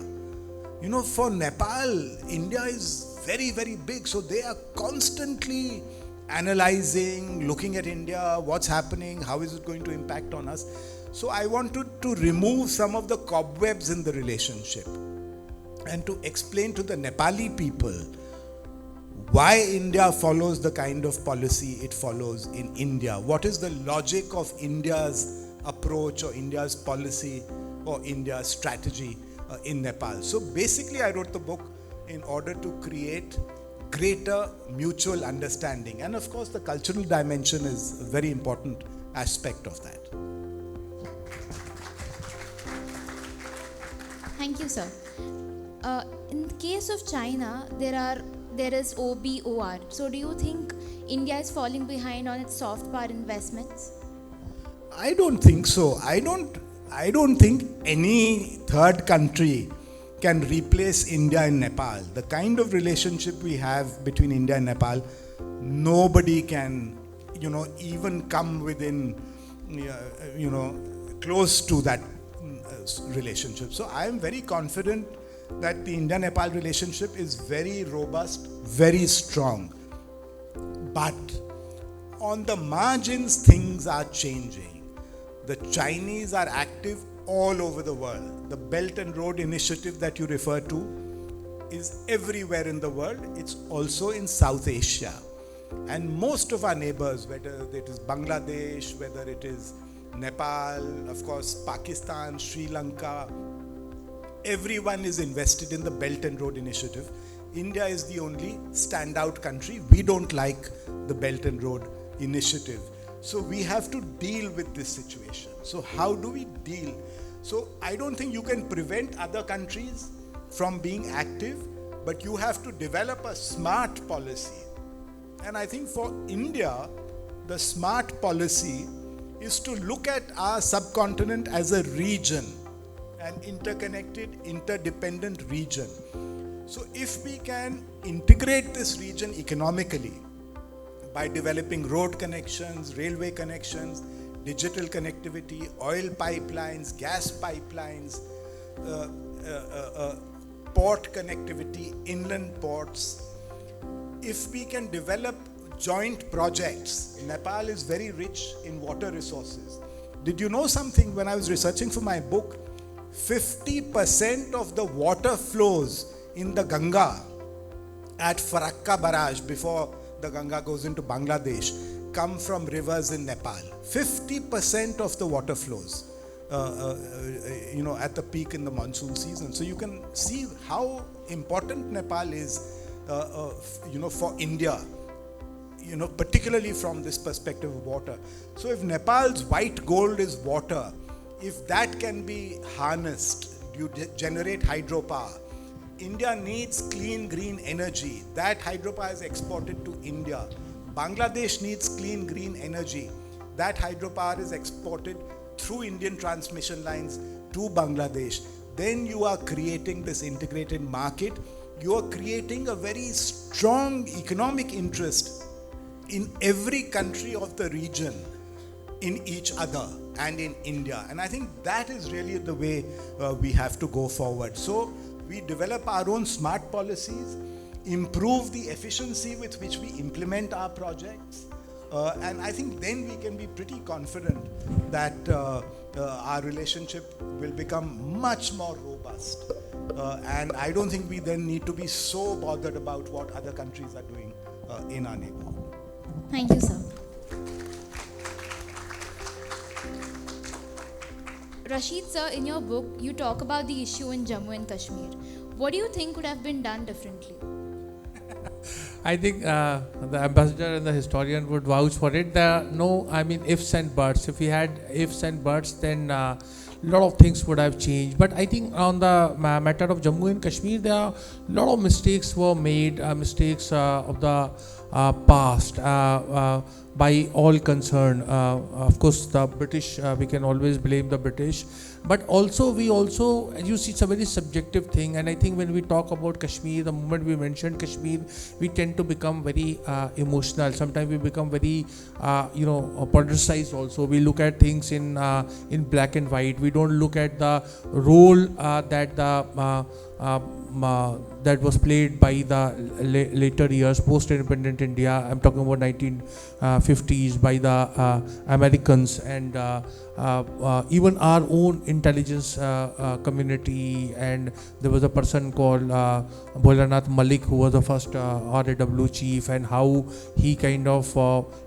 S4: For Nepal, India is very, very big. So they are constantly analyzing, looking at India, what's happening, how is it going to impact on us. So I wanted to remove some of the cobwebs in the relationship and to explain to the Nepali people why India follows the kind of policy it follows in India. What is the logic of India's approach or India's policy or India's strategy in Nepal. So basically I wrote the book in order to create greater mutual understanding. And of course the cultural dimension is a very important aspect of that.
S1: Thank you, sir. In the case of China, there is OBOR. So do you think India is falling behind on its soft power investments?
S4: I don't think so. I don't think any third country can replace India and Nepal. The kind of relationship we have between India and Nepal, nobody can, even come within, close to that relationship. So I am very confident that the India-Nepal relationship is very robust, very strong. But on the margins, things are changing. The Chinese are active all over the world. The Belt and Road Initiative that you refer to is everywhere in the world. It's also in South Asia. And most of our neighbors, whether it is Bangladesh, whether it is Nepal, of course, Pakistan, Sri Lanka, everyone is invested in the Belt and Road Initiative. India is the only standout country. We don't like the Belt and Road Initiative. So we have to deal with this situation. So how do we deal? So I don't think you can prevent other countries from being active, but you have to develop a smart policy. And I think for India, the smart policy is to look at our subcontinent as a region, an interconnected, interdependent region. So if we can integrate this region economically by developing road connections, railway connections, digital connectivity, oil pipelines, gas pipelines, port connectivity, inland ports, if we can develop joint projects. Nepal is very rich in water resources. Did you know something? When I was researching for my book, 50% of the water flows in the Ganga at Farakka barrage, before the Ganga goes into Bangladesh, come from rivers in Nepal. 50% of the water flows at the peak in the monsoon season. So you can see how important Nepal is for India, particularly from this perspective of water. So if Nepal's white gold is water, if that can be harnessed, you generate hydropower. India needs clean green energy. That hydropower is exported to India. Bangladesh needs clean green energy. That hydropower is exported through Indian transmission lines to Bangladesh. Then you are creating this integrated market. You are creating a very strong economic interest in every country of the region, in each other, and in India. And I think that is really the way we have to go forward. So we develop our own smart policies, improve the efficiency with which we implement our projects, and I think then we can be pretty confident that our relationship will become much more robust. And I don't think we then need to be so bothered about what other countries are doing in our neighborhood.
S1: Thank you, sir. Rasheed, sir, in your book, you talk about the issue in Jammu and Kashmir. What do you think could have been done differently?
S3: I think the ambassador and the historian would vouch for it. Ifs and buts. If we had ifs and buts, then a lot of things would have changed. But I think on the matter of Jammu and Kashmir, there are a lot of mistakes were made, mistakes of the past by all concerned. Of course, the British, we can always blame the British. But also, you see, it's a very subjective thing. And I think when we talk about Kashmir, the moment we mention Kashmir, we tend to become very emotional. Sometimes we become very, politicized also. We look at things in black and white. We don't look at the role that was played by the later years, post-independent India. I'm talking about 1950s by the Americans, and even our own intelligence community. And there was a person called Bholanath Malik, who was the first RAW chief, and how he kind of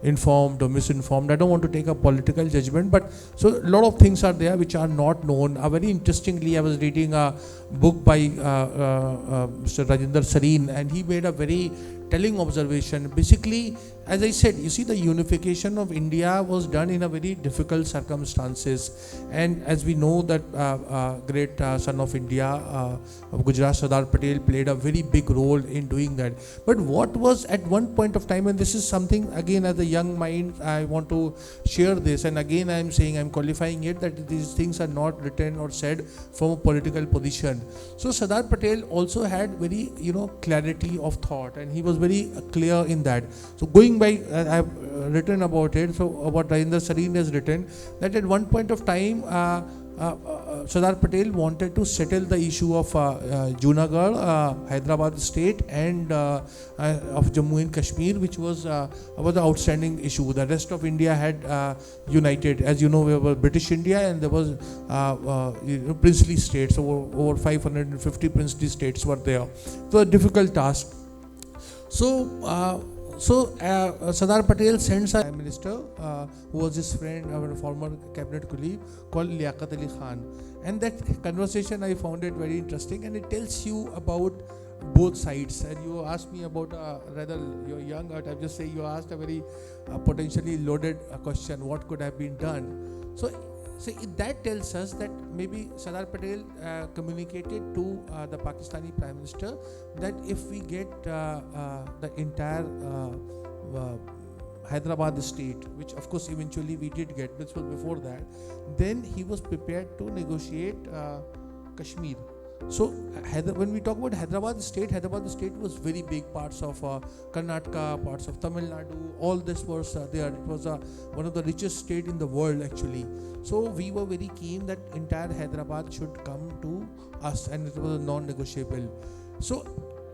S3: informed or misinformed. I don't want to take a political judgment, but so a lot of things are there which are not known. Very interestingly, I was reading a book by Mr. Ranjit Rae, and he made a very telling observation. Basically, as I said, you see, the unification of India was done in a very difficult circumstances. And as we know that great son of India, of Gujarat, Sardar Patel, played a very big role in doing that. But what was at one point of time, and this is something, again, as a young mind, I want to share this. And again, I'm saying, I'm qualifying it, that these things are not written or said from a political position. So Sardar Patel also had very, clarity of thought, and he was very clear in that. So going by, I have written about it. So what Ranjit Rae has written, that at one point of time, Sardar Patel wanted to settle the issue of Junagadh, Hyderabad state, and of Jammu and Kashmir, which was the outstanding issue. The rest of India had united. As you know, we were British India, and there was princely states. Over 550 princely states were there. So a difficult task. So Sardar Patel sends a Prime Minister who was his friend, our former cabinet colleague, called Liaquat Ali Khan. And that conversation, I found it very interesting, and it tells you about both sides. And you asked me about rather you're young, but I'm just saying you asked a very potentially loaded question, what could have been done. So that tells us that maybe Sardar Patel communicated to the Pakistani Prime Minister that if we get the entire Hyderabad state, which of course eventually we did get, which was before that, then he was prepared to negotiate Kashmir. So when we talk about Hyderabad state was very big. Parts of Karnataka, parts of Tamil Nadu, all this was there. It was one of the richest state in the world actually. So we were very keen that entire Hyderabad should come to us, and it was a non-negotiable. So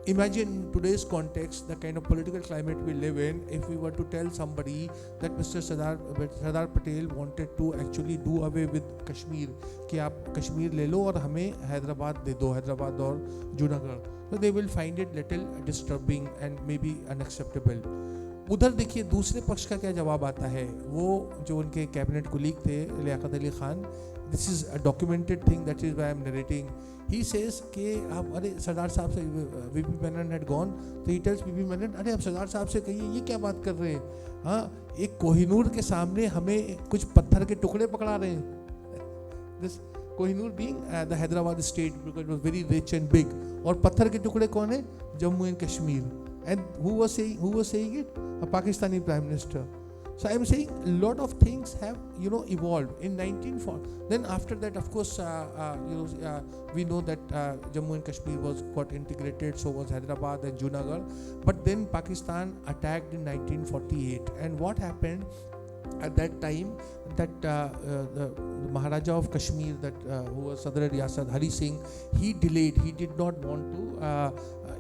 S3: imagine today's context, the kind of political climate we live in, if we were to tell somebody that Mr. Sardar Patel wanted to actually do away with Kashmir, कि आप कश्मीर ले लो और हमें हैदराबाद दे दो, हैदराबाद और Junagadh, so they will find it little disturbing and maybe unacceptable. उधर देखिए दूसरे पक्ष का क्या जवाब आता है. वो जो उनके कैबिनेट कुलीग थे Liaquat Ali Khan, this is a documented thing, that is why I am narrating. He says कि आप अरे सरदार साहब से वीपी मेनन had gone, तो he tells वीपी मेनन, अरे आप सरदार साहब से कहिए ये क्या बात कर रहे हैं, हाँ एक कोहिनूर के सामने हमें कुछ पत्थर के टुकड़े पकड़ा रहे हैं. This Kohinoor being the Hyderabad state, because it was very rich and big, और पत्थर के टुकड़े कौन है, Jammu and Kashmir. And who was saying it? A Pakistani Prime Minister. So I am saying a lot of things have evolved in 1940. Then after that, of course, we know that Jammu and Kashmir got integrated, so was Hyderabad and Junagadh. But then Pakistan attacked in 1948, and what happened at that time, that the Maharaja of Kashmir, that who was Sadr Riyasat, Hari Singh, he delayed. He did not want to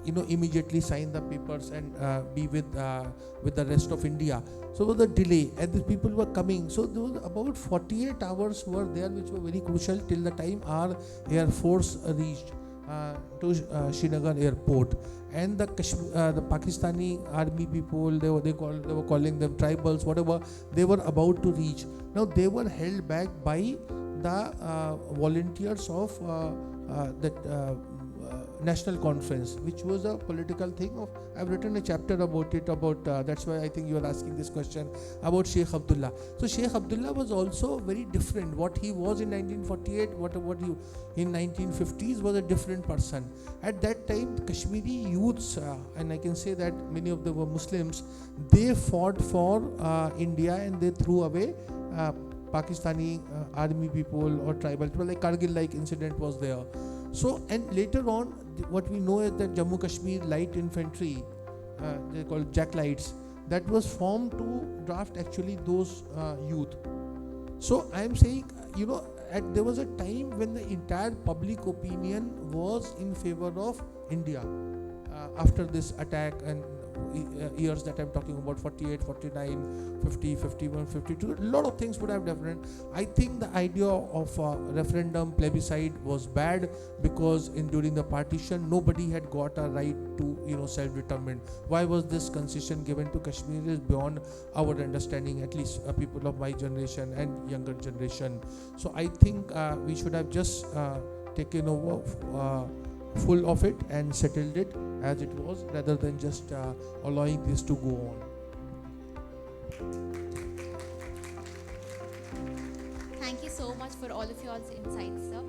S3: immediately sign the papers and be with the rest of India. So there was a delay, and the people were coming. So there was about 48 hours were there, which were very crucial till the time our Air Force reached to Srinagar airport. And the Pakistani army people, they were calling them tribals, whatever, they were about to reach. Now they were held back by the volunteers of that national conference, which was a political thing of, I've written a chapter about it, about that's why I think you are asking this question about Sheikh Abdullah. So Sheikh Abdullah was also very different. What he was in 1948, what he in 1950s was a different person. At that time, Kashmiri youths, and I can say that many of them were Muslims, they fought for India, and they threw away Pakistani army people or tribal people, like Kargil like incident was there. So, and later on, what we know is that Jammu Kashmir Light Infantry, they called Jack Lights, that was formed to draft actually those youth. So I am saying, there was a time when the entire public opinion was in favor of India after this attack, and years that I'm talking about, 48, 49, 50, 51, 52, a lot of things would have different. I think the idea of referendum, plebiscite was bad, because during the partition, nobody had got a right to, self-determined. Why was this concession given to Kashmir is beyond our understanding, at least people of my generation and younger generation. So I think we should have just taken over full of it and settled it as it was, rather than just allowing this to go on.
S1: Thank you so much for all of your insights, sir.